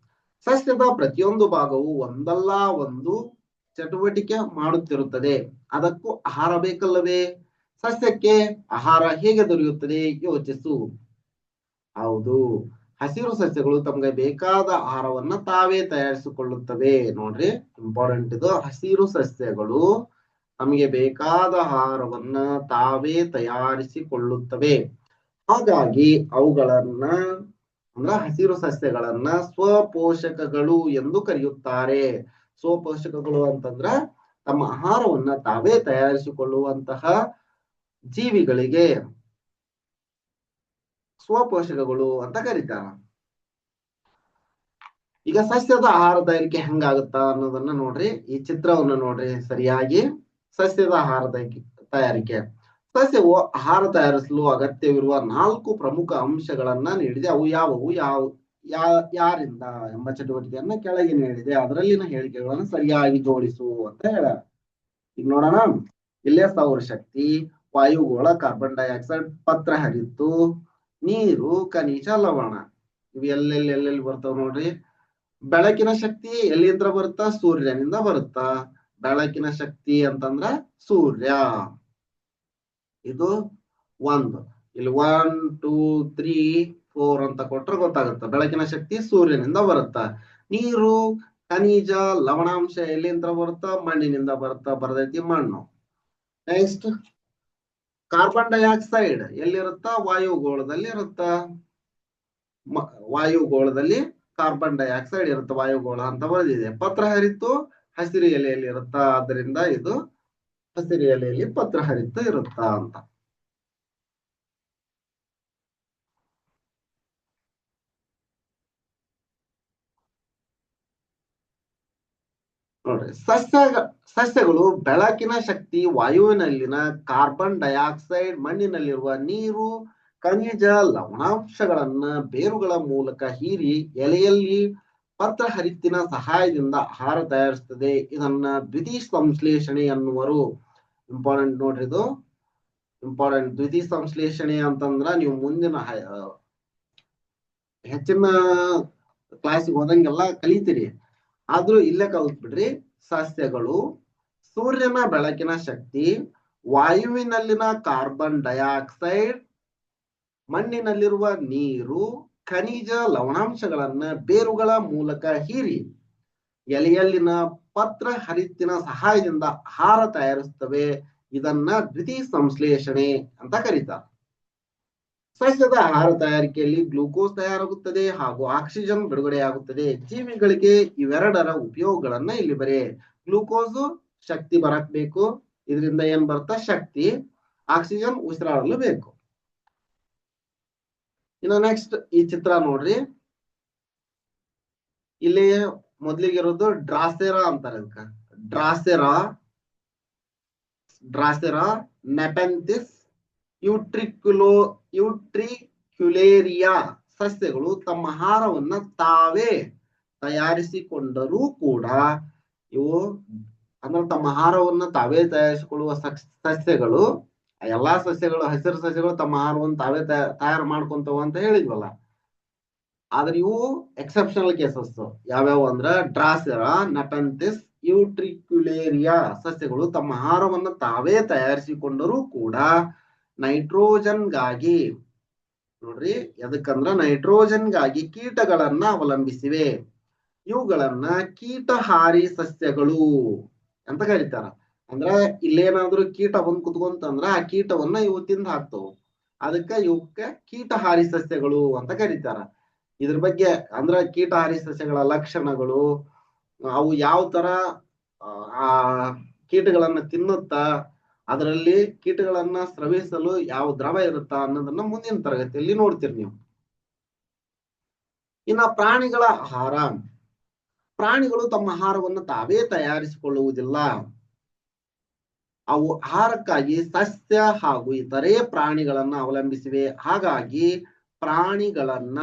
ಸಸ್ಯದ ಪ್ರತಿಯೊಂದು ಭಾಗವು ಒಂದಲ್ಲ ಒಂದು ಚಟುವಟಿಕೆ ಮಾಡುತ್ತಿರುತ್ತದೆ. ಅದಕ್ಕೂ ಆಹಾರ ಬೇಕಲ್ಲವೇ? ಸಸ್ಯಕ್ಕೆ ಆಹಾರ ಹೇಗೆ ದೊರೆಯುತ್ತದೆ ಯೋಚಿಸು. ಹೌದು, ಹಸಿರು ಸಸ್ಯಗಳು ತಮಗೆ ಬೇಕಾದ ಆಹಾರವನ್ನ ತಾವೇ ತಯಾರಿಸಿಕೊಳ್ಳುತ್ತವೆ. ನೋಡ್ರಿ, ಇಂಪಾರ್ಟೆಂಟ್ ಇದು. ಹಸಿರು ಸಸ್ಯಗಳು ನಮಗೆ ಬೇಕಾದ ಆಹಾರವನ್ನ ತಾವೇ ತಯಾರಿಸಿಕೊಳ್ಳುತ್ತವೆ. ಹಾಗಾಗಿ ಅವುಗಳನ್ನ ಹಸಿರು ಸಸ್ಯಗಳನ್ನ ಸ್ವಪೋಷಕಗಳು ಎಂದು ಕರೆಯುತ್ತಾರೆ. ಸ್ವಪೋಷಕಗಳು ಅಂತಂದ್ರ ತಮ್ಮ ಆಹಾರವನ್ನ ತಾವೇ ತಯಾರಿಸಿಕೊಳ್ಳುವಂತಹ ಜೀವಿಗಳಿಗೆ ಸ್ವಪೋಷಕಗಳು ಅಂತ ಕರೀತಾರ. ಈಗ ಸಸ್ಯದ ಆಹಾರ ತಯಾರಿಕೆ ಹೆಂಗಾಗುತ್ತಾ ಅನ್ನೋದನ್ನ ನೋಡ್ರಿ, ಈ ಚಿತ್ರವನ್ನ ನೋಡ್ರಿ ಸರಿಯಾಗಿ. ಸಸ್ಯದ ಆಹಾರ ತಯಾರಿಕೆ. ಸಸ್ಯವು ಆಹಾರ ತಯಾರಿಸಲು ಅಗತ್ಯವಿರುವ 4 ಪ್ರಮುಖ ಅಂಶಗಳನ್ನ ನೀಡಿದೆ. ಅವು ಯಾವುವು? ಯಾರಿಂದ ಎಂಬ ಚಟುವಟಿಕೆಯನ್ನ ಕೆಳಗೆ ನೀಡಿದೆ. ಅದರಲ್ಲಿನ ಹೇಳಿಕೆಗಳನ್ನು ಸರಿಯಾಗಿ ಜೋಡಿಸು ಅಂತ ಹೇಳ. ಈಗ ನೋಡೋಣ, ಇಲ್ಲೇ ಸೌರಶಕ್ತಿ, ವಾಯುಗೋಳ, ಕಾರ್ಬನ್ ಡೈಆಕ್ಸೈಡ್, ಪತ್ರ ಹರಿತು, ನೀರು, ಖನಿಜ, ಲವಣ. ಇವು ಎಲ್ಲೆಲ್ಲಿ ಬರ್ತಾವ ನೋಡ್ರಿ. ಬೆಳಕಿನ ಶಕ್ತಿ ಎಲ್ಲಿಂದ ಬರುತ್ತಾ? ಸೂರ್ಯನಿಂದ ಬರುತ್ತಾ. ಬೆಳಕಿನ ಶಕ್ತಿ ಅಂತಂದ್ರ ಸೂರ್ಯ. ಇದು 1. ಇಲ್ಲಿ 1 2 3 4 ಅಂತ ಕೊಟ್ರೆ ಗೊತ್ತಾಗುತ್ತೆ. ಬೆಳಕಿನ ಶಕ್ತಿ ಸೂರ್ಯನಿಂದ ಬರುತ್ತಾ. ನೀರು, ಖನಿಜ, ಲವಣಾಂಶ ಎಲ್ಲಿಂದ ಬರುತ್ತಾ? ಮಣ್ಣಿನಿಂದ ಬರುತ್ತಾ. ಬರದೈತಿ ಮಣ್ಣು. ನೆಕ್ಸ್ಟ್, ಕಾರ್ಬನ್ ಡೈಆಕ್ಸೈಡ್ ಎಲ್ಲಿರುತ್ತಾ? ವಾಯುಗೋಳದಲ್ಲಿ ಇರುತ್ತಾ. ವಾಯುಗೋಳದಲ್ಲಿ ಕಾರ್ಬನ್ ಡೈಆಕ್ಸೈಡ್ ಇರುತ್ತೆ. ವಾಯುಗೋಳ ಅಂತ ಬರೆದಿದೆ. ಪತ್ರ ಹರಿತು ಹಸಿರು ಎಲೆಯಲ್ಲಿ ಇರುತ್ತಾ. ಆದ್ದರಿಂದ ಇದು ಹಸಿರು ಎಲೆಯಲ್ಲಿ ಪತ್ರ ಹರಿತು ಇರುತ್ತಾ ಅಂತ. ನೋಡ್ರಿ, ಸಸ್ಯಗಳು ಬೆಳಕಿನ ಶಕ್ತಿ, ವಾಯುವಿನಲ್ಲಿನ ಕಾರ್ಬನ್ ಡೈಆಕ್ಸೈಡ್, ಮಣ್ಣಿನಲ್ಲಿರುವ ನೀರು, ಖನಿಜ, ಲವಣಾಂಶಗಳನ್ನ ಬೇರುಗಳ ಮೂಲಕ ಹೀರಿ ಎಲೆಯಲ್ಲಿ ಪತ್ರ ಹರಿತ್ತಿನ ಸಹಾಯದಿಂದ ಆಹಾರ ತಯಾರಿಸುತ್ತದೆ. ಇದನ್ನ ದ್ವಿತೀಯ ಸಂಶ್ಲೇಷಣೆ ಅನ್ನುವರು. ಇಂಪಾರ್ಟೆಂಟ್ ನೋಡ್ರಿ, ಇದು ಇಂಪಾರ್ಟೆಂಟ್. ದ್ವಿತೀಯ ಸಂಶ್ಲೇಷಣೆ ಅಂತಂದ್ರ ನೀವು ಮುಂದಿನ ಹೆಚ್ಚಿನ ಕ್ಲಾಸಿಗೆ ಹೋದಂಗೆಲ್ಲ ಕಲಿತೀರಿ, ಆದ್ರೂ ಇಲ್ಲೇ ಕಲ್ತ್ಬಿಡ್ರಿ. ಸಸ್ಯಗಳು ಸೂರ್ಯನ ಬೆಳಕಿನ ಶಕ್ತಿ, ವಾಯುವಿನಲ್ಲಿನ ಕಾರ್ಬನ್ ಡೈಆಕ್ಸೈಡ್, ಮಣ್ಣಿನಲ್ಲಿರುವ ನೀರು, ಖನಿಜ ಲವಣಾಂಶಗಳನ್ನ ಬೇರುಗಳ ಮೂಲಕ ಹೀರಿ ಎಲೆಯಲ್ಲಿನ ಪತ್ರ ಹರಿತ್ತಿನ ಸಹಾಯದಿಂದ ಆಹಾರ ತಯಾರಿಸುತ್ತವೆ. ಇದನ್ನ ದ್ವಿತೀಯ ಸಂಶ್ಲೇಷಣೆ ಅಂತ ಕರೀತಾರೆ. ಸಸ್ಯದ ಆಹಾರ ತಯಾರಿಕೆಯಲ್ಲಿ ಗ್ಲೂಕೋಸ್ ತಯಾರಾಗುತ್ತದೆ ಹಾಗೂ ಆಕ್ಸಿಜನ್ ಬಿಡುಗಡೆಯಾಗುತ್ತದೆ. ಜೀವಿಗಳಿಗೆ ಇವೆರಡರ ಉಪಯೋಗಗಳನ್ನ ಇಲ್ಲಿ ಬರೆ. ಗ್ಲೂಕೋಸ್ ಶಕ್ತಿ ಬರಕ್ ಬೇಕು, ಇದರಿಂದ ಏನ್ ಬರ್ತಾ ಶಕ್ತಿ. ಆಕ್ಸಿಜನ್ ಉಸಿರಾಡಲು ಬೇಕು. ಇನ್ನು ನೆಕ್ಸ್ಟ್ ಈ ಚಿತ್ರ ನೋಡ್ರಿ. ಇಲ್ಲಿ ಮೊದ್ಲಿಗಿರೋದು ಡ್ರಾಸೆರಾ ಅಂತಾರೆ. ಅದಕ್ಕ ಡ್ರಾಸೆರಾ ನೆಪೆಂಥಿಸ್ ಯೂಟ್ರಿಕ್ಯುಲೇರಿಯಾ ಸಸ್ಯಗಳು ತಮ್ಮ ಆಹಾರವನ್ನ ತಾವೇ ತಯಾರಿಸಿಕೊಂಡರೂ ಕೂಡ ಇವು ಅಂದ್ರೆ ತಮ್ಮ ಆಹಾರವನ್ನ ತಾವೇ ತಯಾರಿಸಿಕೊಳ್ಳುವ ಸಸ್ಯಗಳು, ಎಲ್ಲಾ ಸಸ್ಯಗಳು, ಹಸಿರು ಸಸ್ಯಗಳು ತಮ್ಮ ಆಹಾರವನ್ನು ತಾವೇ ತಯಾರು ಮಾಡ್ಕೊಂತವ ಅಂತ ಹೇಳಿದ್ವಲ್ಲ. ಆದ್ರೆ ಇವು ಎಕ್ಸೆಪ್ಷನಲ್ ಕೇಸಸ್. ಯಾವ್ಯಾವ ಅಂದ್ರ ಡ್ರಾಸೆರಾ ನೆಪೆಂಥಿಸ್ ಯೂಟ್ರಿಕ್ಯುಲೇರಿಯಾ ಸಸ್ಯಗಳು ತಮ್ಮ ಆಹಾರವನ್ನು ತಾವೇ ತಯಾರಿಸಿಕೊಂಡರೂ ಕೂಡ ನೈಟ್ರೋಜನ್ಗಾಗಿ, ನೋಡ್ರಿ ಎದಕ್ಕಂದ್ರ ನೈಟ್ರೋಜನ್ಗಾಗಿ ಕೀಟಗಳನ್ನ ಅವಲಂಬಿಸಿವೆ. ಇವುಗಳನ್ನ ಕೀಟಹಾರಿ ಸಸ್ಯಗಳು ಅಂತ ಕರೀತಾರ. ಅಂದ್ರ ಇಲ್ಲೇನಾದ್ರೂ ಕೀಟ ಬಂದ್ ಕುತ್ಕೊಂತಂದ್ರ ಆ ಕೀಟವನ್ನ ಇವು ತಿಂದು ಹಾಕ್ತವು. ಅದಕ್ಕ ಇವಕ್ಕ ಕೀಟಹಾರಿ ಸಸ್ಯಗಳು ಅಂತ ಕರೀತಾರ. ಇದ್ರ ಬಗ್ಗೆ ಅಂದ್ರ ಕೀಟಹಾರಿ ಸಸ್ಯಗಳ ಲಕ್ಷಣಗಳು, ಅವು ಯಾವ ತರ ಆ ಕೀಟಗಳನ್ನ ತಿನ್ನುತ್ತಾ, ಅದರಲ್ಲಿ ಕೀಟಗಳನ್ನ ಸ್ರವಿಸಲು ಯಾವ ದ್ರವ ಇರುತ್ತಾ ಅನ್ನೋದನ್ನ ಮುಂದಿನ ತರಗತಿಯಲ್ಲಿ ನೋಡ್ತೀರಿ ನೀವು. ಇನ್ನ ಪ್ರಾಣಿಗಳ ಆಹಾರ. ಪ್ರಾಣಿಗಳು ತಮ್ಮ ಆಹಾರವನ್ನು ತಾವೇ ತಯಾರಿಸಿಕೊಳ್ಳುವುದಿಲ್ಲ. ಅವು ಆಹಾರಕ್ಕಾಗಿ ಸಸ್ಯ ಹಾಗೂ ಇತರೆ ಪ್ರಾಣಿಗಳನ್ನ ಅವಲಂಬಿಸಿವೆ. ಹಾಗಾಗಿ ಪ್ರಾಣಿಗಳನ್ನ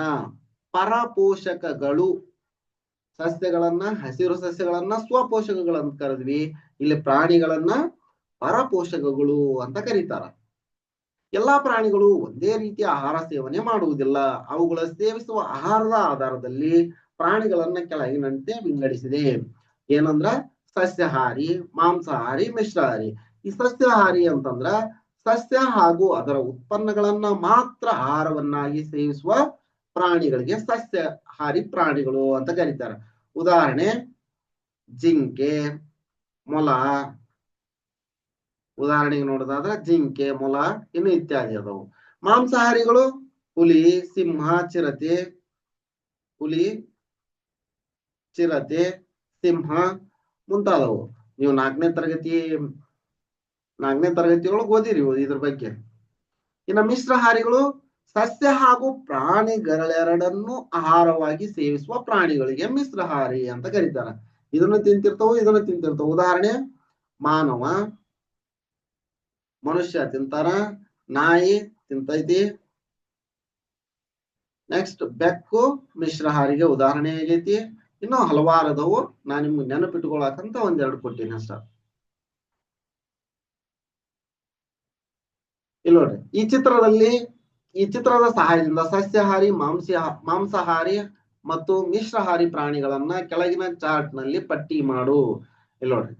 ಪರಪೋಷಕಗಳು, ಸಸ್ಯಗಳನ್ನ, ಹಸಿರು ಸಸ್ಯಗಳನ್ನ ಸ್ವಪೋಷಕಗಳಂತ ಕರೆದ್ವಿ. ಇಲ್ಲಿ ಪ್ರಾಣಿಗಳನ್ನ ಪರಪೋಷಕಗಳು ಅಂತ ಕರೀತಾರ. ಎಲ್ಲಾ ಪ್ರಾಣಿಗಳು ಒಂದೇ ರೀತಿಯ ಆಹಾರ ಸೇವನೆ ಮಾಡುವುದಿಲ್ಲ. ಅವುಗಳ ಸೇವಿಸುವ ಆಹಾರದ ಆಧಾರದಲ್ಲಿ ಪ್ರಾಣಿಗಳನ್ನ ಕೆಳಗಿನಂತೆ ವಿಂಗಡಿಸಿದೆ. ಏನಂದ್ರ ಸಸ್ಯಾಹಾರಿ, ಮಾಂಸಾಹಾರಿ, ಮಿಶ್ರಾಹಾರಿ. ಈ ಸಸ್ಯಾಹಾರಿ ಅಂತಂದ್ರ ಸಸ್ಯ ಹಾಗೂ ಅದರ ಉತ್ಪನ್ನಗಳನ್ನ ಮಾತ್ರ ಆಹಾರವನ್ನಾಗಿ ಸೇವಿಸುವ ಪ್ರಾಣಿಗಳಿಗೆ ಸಸ್ಯಾಹಾರಿ ಪ್ರಾಣಿಗಳು ಅಂತ ಕರೀತಾರೆ. ಉದಾಹರಣೆ ಜಿಂಕೆ, ಮೊಲ. ಉದಾಹರಣೆಗೆ ನೋಡೋದಾದ್ರೆ ಜಿಂಕೆ, ಮೊಲ, ಇನ್ನು ಇತ್ಯಾದಿ ಅದಾವು. ಮಾಂಸಾಹಾರಿಗಳು ಹುಲಿ, ಸಿಂಹ, ಚಿರತೆ, ಸಿಂಹ ಮುಂತಾದವು. ನೀವು ನಾಲ್ಕನೇ ತರಗತಿಯೊಳಗೆ ಓದಿರಿ ಇದ್ರ ಬಗ್ಗೆ. ಇನ್ನು ಮಿಶ್ರಹಾರಿಗಳು ಸಸ್ಯ ಹಾಗೂ ಪ್ರಾಣಿಗಳೆರಡನ್ನು ಆಹಾರವಾಗಿ ಸೇವಿಸುವ ಪ್ರಾಣಿಗಳಿಗೆ ಮಿಶ್ರಹಾರಿ ಅಂತ ಕರೀತಾರ. ಇದನ್ನು ತಿಂತಿರ್ತಾವ. ಉದಾಹರಣೆ ಮಾನವ, ಮನುಷ್ಯ ತಿಂತಾರ, ನಾಯಿ ತಿಂತೈತಿ. ನೆಕ್ಸ್ಟ್ ಬೆಕ್ಕು ಮಿಶ್ರಹಾರಿಗೆ ಉದಾಹರಣೆ ಆಗೈತಿ. ಇನ್ನೂ ಹಲವಾರದವು. ನಾನು ನಿಮ್ಗೆ ನೆನಪಿಟ್ಕೊಳಕಂತ ಒಂದೆರಡು ಕೊಟ್ಟಿನಿ ಅಷ್ಟ. ಇಲ್ಲಿ ನೋಡ್ರಿ, ಈ ಚಿತ್ರದ ಸಹಾಯದಿಂದ ಸಸ್ಯಾಹಾರಿ, ಮಾಂಸಾಹಾರಿ ಮತ್ತು ಮಿಶ್ರಹಾರಿ ಪ್ರಾಣಿಗಳನ್ನ ಕೆಳಗಿನ ಚಾರ್ಟ್ ನಲ್ಲಿ ಪಟ್ಟಿ ಮಾಡು. ಇಲ್ಲಿ ನೋಡ್ರಿ,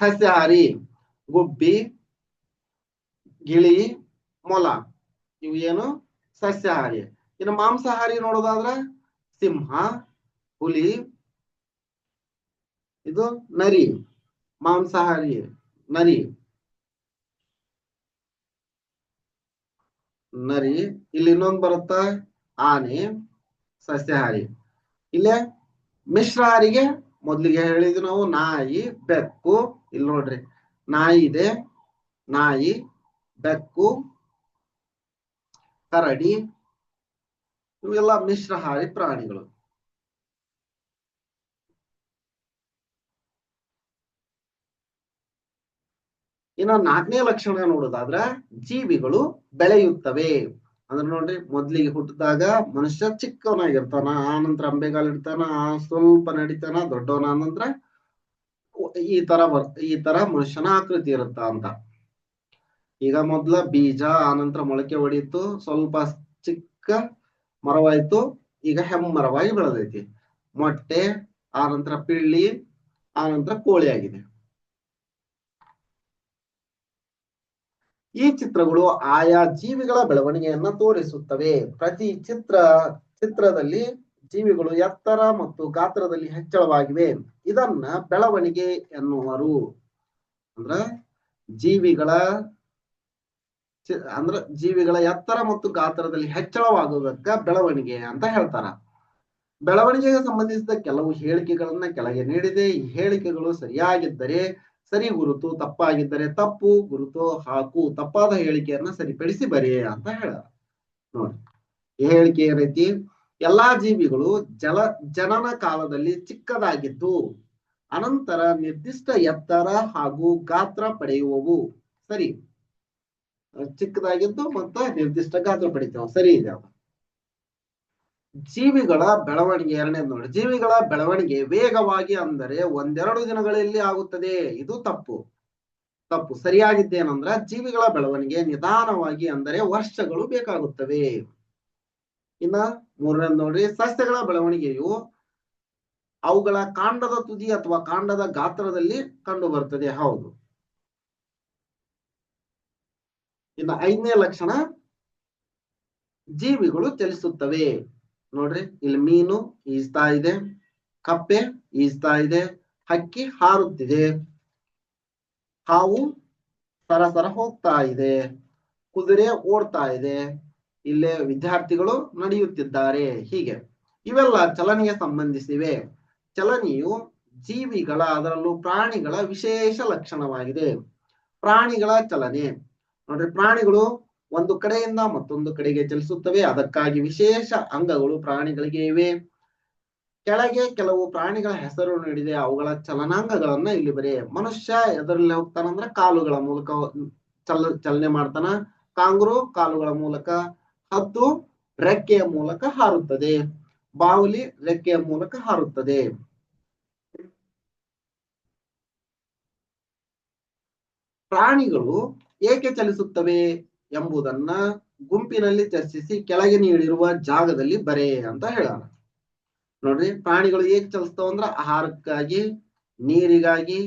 ಸಸ್ಯಾಹಾರಿ ಗುಬ್ಬಿ, ಗಿಳಿ, ಮೊಲ, ಇವು ಏನು ಸಸ್ಯಾಹಾರಿ. ಇನ್ನು ಮಾಂಸಾಹಾರಿ ನೋಡೋದಾದ್ರ ಸಿಂಹ, ಹುಲಿ, ಇದು ನರಿ. ಮಾಂಸಾಹಾರಿ ನರಿ. ಇಲ್ಲಿ ಇನ್ನೊಂದು ಬರುತ್ತ ಆನೆ, ಸಸ್ಯಾಹಾರಿ. ಇಲ್ಲೇ ಮಿಶ್ರಹಾರಿಗೆ ಮೊದ್ಲಿಗೆ ಹೇಳಿದ್ವಿ ನಾವು ನಾಯಿ, ಬೆಕ್ಕು. ಇಲ್ಲಿ ನೋಡ್ರಿ ನಾಯಿ ಇದೆ, ನಾಯಿ, ಬೆಕ್ಕು, ಕರಡಿ, ಇವೆಲ್ಲ ಮಿಶ್ರಹಾರಿ ಪ್ರಾಣಿಗಳು. ಇನ್ನು ನಾಲ್ಕನೇ ಲಕ್ಷಣ ನೋಡೋದಾದ್ರ ಜೀವಿಗಳು ಬೆಳೆಯುತ್ತವೆ ಅಂದ್ರೆ ನೋಡ್ರಿ, ಮೊದ್ಲಿಗೆ ಹುಟ್ಟಿದಾಗ ಮನುಷ್ಯ ಚಿಕ್ಕವನಾಗಿರ್ತಾನ, ಆ ನಂತರ ಅಂಬೆಗಾಲ್ ಇಡ್ತಾನ, ಸ್ವಲ್ಪ ನಡಿತಾನ, ದೊಡ್ಡವನ ನಂತರ ಈ ತರ ಮನುಷ್ಯನ ಆಕೃತಿ ಇರುತ್ತ ಅಂತ. ಈಗ ಮೊದ್ಲ ಬೀಜ, ಆನಂತರ ಮೊಳಕೆ ಹೊಡೀತು, ಸ್ವಲ್ಪ ಚಿಕ್ಕ ಮರವಾಯ್ತು, ಈಗ ಹೆಮ್ಮರವಾಗಿ ಬೆಳೆದೈತಿ. ಮೊಟ್ಟೆ, ಆನಂತರ ಪಿಳ್ಳಿ, ಆನಂತರ ಕೋಳಿ ಆಗಿದೆ. ಈ ಚಿತ್ರಗಳು ಆಯಾ ಜೀವಿಗಳ ಬೆಳವಣಿಗೆಯನ್ನ ತೋರಿಸುತ್ತವೆ. ಪ್ರತಿ ಚಿತ್ರದಲ್ಲಿ ಜೀವಿಗಳು ಎತ್ತರ ಮತ್ತು ಗಾತ್ರದಲ್ಲಿ ಹೆಚ್ಚಳವಾಗಿವೆ. ಇದನ್ನ ಬೆಳವಣಿಗೆ ಎನ್ನುವರು. ಅಂದ್ರ ಜೀವಿಗಳ ಎತ್ತರ ಮತ್ತು ಗಾತ್ರದಲ್ಲಿ ಹೆಚ್ಚಳವಾಗುವುದಕ್ಕ ಬೆಳವಣಿಗೆ ಅಂತ ಹೇಳ್ತಾರ. ಬೆಳವಣಿಗೆಗೆ ಸಂಬಂಧಿಸಿದ ಕೆಲವು ಹೇಳಿಕೆಗಳನ್ನ ಕೆಳಗೆ ನೀಡಿದೆ. ಈ ಹೇಳಿಕೆಗಳು ಸರಿಯಾಗಿದ್ದರೆ ಸರಿ ಗುರುತು, ತಪ್ಪಾಗಿದ್ದರೆ ತಪ್ಪು ಗುರುತು ಹಾಕು. ತಪ್ಪಾದ ಹೇಳಿಕೆಯನ್ನ ಸರಿಪಡಿಸಿ ಬರೆಯ ಅಂತ ಹೇಳ. ನೋಡಿ, ಈ ಹೇಳಿಕೆ ಏನೈತಿ? ಎಲ್ಲಾ ಜೀವಿಗಳು ಜನನ ಕಾಲದಲ್ಲಿ ಚಿಕ್ಕದಾಗಿದ್ದು ಅನಂತರ ನಿರ್ದಿಷ್ಟ ಎತ್ತರ ಹಾಗೂ ಗಾತ್ರ ಪಡೆಯುವವು. ಸರಿ, ಚಿಕ್ಕದಾಗಿದ್ದು ಮತ್ತು ನಿರ್ದಿಷ್ಟ ಗಾತ್ರ ಪಡಿತಾವ. ಸರಿ ಇದೆ. ಜೀವಿಗಳ ಬೆಳವಣಿಗೆ ಎರಡನೇದು ನೋಡಿ. ಜೀವಿಗಳ ಬೆಳವಣಿಗೆ ವೇಗವಾಗಿ ಅಂದರೆ ಒಂದೆರಡು ದಿನಗಳಲ್ಲಿ ಆಗುತ್ತದೆ. ಇದು ತಪ್ಪು. ಸರಿಯಾಗಿದ್ದೇನಂದ್ರ ಜೀವಿಗಳ ಬೆಳವಣಿಗೆ ನಿಧಾನವಾಗಿ ಅಂದರೆ ವರ್ಷಗಳು ಬೇಕಾಗುತ್ತವೆ. ಇನ್ನ ಮೂರನೇದು ನೋಡ್ರಿ, ಸಸ್ಯಗಳ ಬೆಳವಣಿಗೆಯು ಅವುಗಳ ಕಾಂಡದ ತುದಿ ಅಥವಾ ಕಾಂಡದ ಗಾತ್ರದಲ್ಲಿ ಕಂಡು ಬರ್ತದೆ. ಹೌದು. ಇನ್ನು ಐದನೇ ಲಕ್ಷಣ, ಜೀವಿಗಳು ಚಲಿಸುತ್ತವೆ. ನೋಡ್ರಿ, ಇಲ್ಲಿ ಮೀನು ಈಜ್ತಾ ಇದೆ, ಕಪ್ಪೆ ಈಜ್ತಾ ಇದೆ, ಹಕ್ಕಿ ಹಾರುತ್ತಿದೆ, ಹಾವು ಸರಸರ ಹೋಗ್ತಾ ಇದೆ, ಕುದುರೆ ಓಡ್ತಾ ಇದೆ, ಇಲ್ಲೇ ವಿದ್ಯಾರ್ಥಿಗಳು ನಡೆಯುತ್ತಿದ್ದಾರೆ. ಹೀಗೆ ಇವೆಲ್ಲ ಚಲನೆಗೆ ಸಂಬಂಧಿಸಿವೆ. ಚಲನೆಯು ಜೀವಿಗಳ, ಅದರಲ್ಲೂ ಪ್ರಾಣಿಗಳ ವಿಶೇಷ ಲಕ್ಷಣವಾಗಿದೆ. ಪ್ರಾಣಿಗಳ ಚಲನೆ ನೋಡ್ರಿ, ಪ್ರಾಣಿಗಳು ಒಂದು ಕಡೆಯಿಂದ ಮತ್ತೊಂದು ಕಡೆಗೆ ಚಲಿಸುತ್ತವೆ. ಅದಕ್ಕಾಗಿ ವಿಶೇಷ ಅಂಗಗಳು ಪ್ರಾಣಿಗಳಿಗೆ ಇವೆ. ಕೆಳಗೆ ಕೆಲವು ಪ್ರಾಣಿಗಳ ಹೆಸರು ನೀಡಿದೆ, ಅವುಗಳ ಚಲನಾಂಗಗಳನ್ನ ಇಲ್ಲಿ ಬರೆ. ಮನುಷ್ಯ ಎದರಲ್ಲಿ ಹೋಗ್ತಾನಂದ್ರ ಕಾಲುಗಳ ಮೂಲಕ ಚಲನೆ ಮಾಡ್ತಾನ. ಕಾಂಗ್ರೂ ಕಾಲುಗಳ ಮೂಲಕ, ಹದ್ದು ರೆಕ್ಕೆಯ ಮೂಲಕ ಹಾರುತ್ತದೆ, ಬಾವುಲಿ ರೆಕ್ಕೆಯ ಮೂಲಕ ಹಾರುತ್ತದೆ. ಪ್ರಾಣಿಗಳು ಏಕೆ ಚಲಿಸುತ್ತವೆ ಎಂಬುದನ್ನ ಗುಂಪಿನಲ್ಲಿ ಚರ್ಚಿಸಿ ಕೆಳಗೆ ನೀಡಿರುವ ಜಾಗದಲ್ಲಿ ಬರೆ ಅಂತ ಹೇಳೋಣ. ನೋಡ್ರಿ, ಪ್ರಾಣಿಗಳು ಏಕೆ ಚಲಿಸ್ತಾವ ಅಂದ್ರ ಆಹಾರಕ್ಕಾಗಿ, ನೀರಿಗಾಗಿ,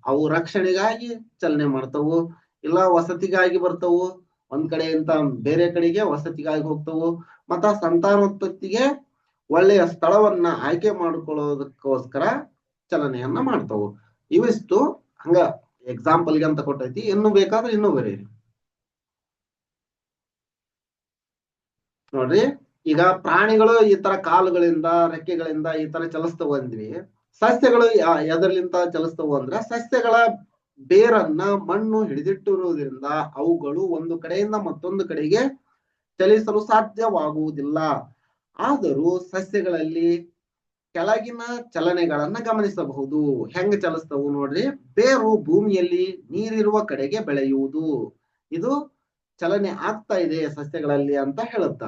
ಅವು ರಕ್ಷಣೆಗಾಗಿ ಚಲನೆ ಮಾಡ್ತಾವು. ಇಲ್ಲ ವಸತಿಗಾಗಿ ಬರ್ತವು, ಒಂದ್ ಕಡೆಯಿಂದ ಬೇರೆ ಕಡೆಗೆ ವಸತಿಗಾಗಿ ಹೋಗ್ತವು. ಮತ್ತ ಸಂತಾನೋತ್ಪತ್ತಿಗೆ ಒಳ್ಳೆಯ ಸ್ಥಳವನ್ನ ಆಯ್ಕೆ ಮಾಡಿಕೊಳ್ಳೋದಕ್ಕೋಸ್ಕರ ಚಲನೆಯನ್ನ ಮಾಡ್ತಾವು. ಇವಿಷ್ಟು ಹಂಗ ಎಕ್ಸಾಂಪಲ್ಗೆ ಅಂತ ಕೊಟ್ಟೈತಿ. ಇನ್ನು ಬೇಕಾದ್ರೆ ಇನ್ನೂ ಬರೀರಿ. ನೋಡ್ರಿ, ಈಗ ಪ್ರಾಣಿಗಳು ಈ ತರ ಕಾಲುಗಳಿಂದ, ರೆಕ್ಕೆಗಳಿಂದ ಈ ತರ ಚಲಿಸ್ತವು ಅಂದ್ವಿ. ಸಸ್ಯಗಳು ಎದರ್ಲಿಂದ ಚಲಿಸ್ತವು ಅಂದ್ರ ಸಸ್ಯಗಳ ಬೇರನ್ನ ಮಣ್ಣು ಹಿಡಿದಿಟ್ಟಿರುವುದರಿಂದ ಅವುಗಳು ಒಂದು ಕಡೆಯಿಂದ ಮತ್ತೊಂದು ಕಡೆಗೆ ಚಲಿಸಲು ಸಾಧ್ಯವಾಗುವುದಿಲ್ಲ. ಆದರೂ ಸಸ್ಯಗಳಲ್ಲಿ ಕೆಳಗಿನ ಚಲನೆಗಳನ್ನ ಗಮನಿಸಬಹುದು. ಹೆಂಗ ಚಲಿಸ್ತವು ನೋಡ್ರಿ, ಬೇರು ಭೂಮಿಯಲ್ಲಿ ನೀರಿರುವ ಕಡೆಗೆ ಬೆಳೆಯುವುದು, ಇದು ಚಲನೆ ಆಗ್ತಾ ಇದೆ ಸಸ್ಯಗಳಲ್ಲಿ ಅಂತ ಹೇಳುತ್ತ.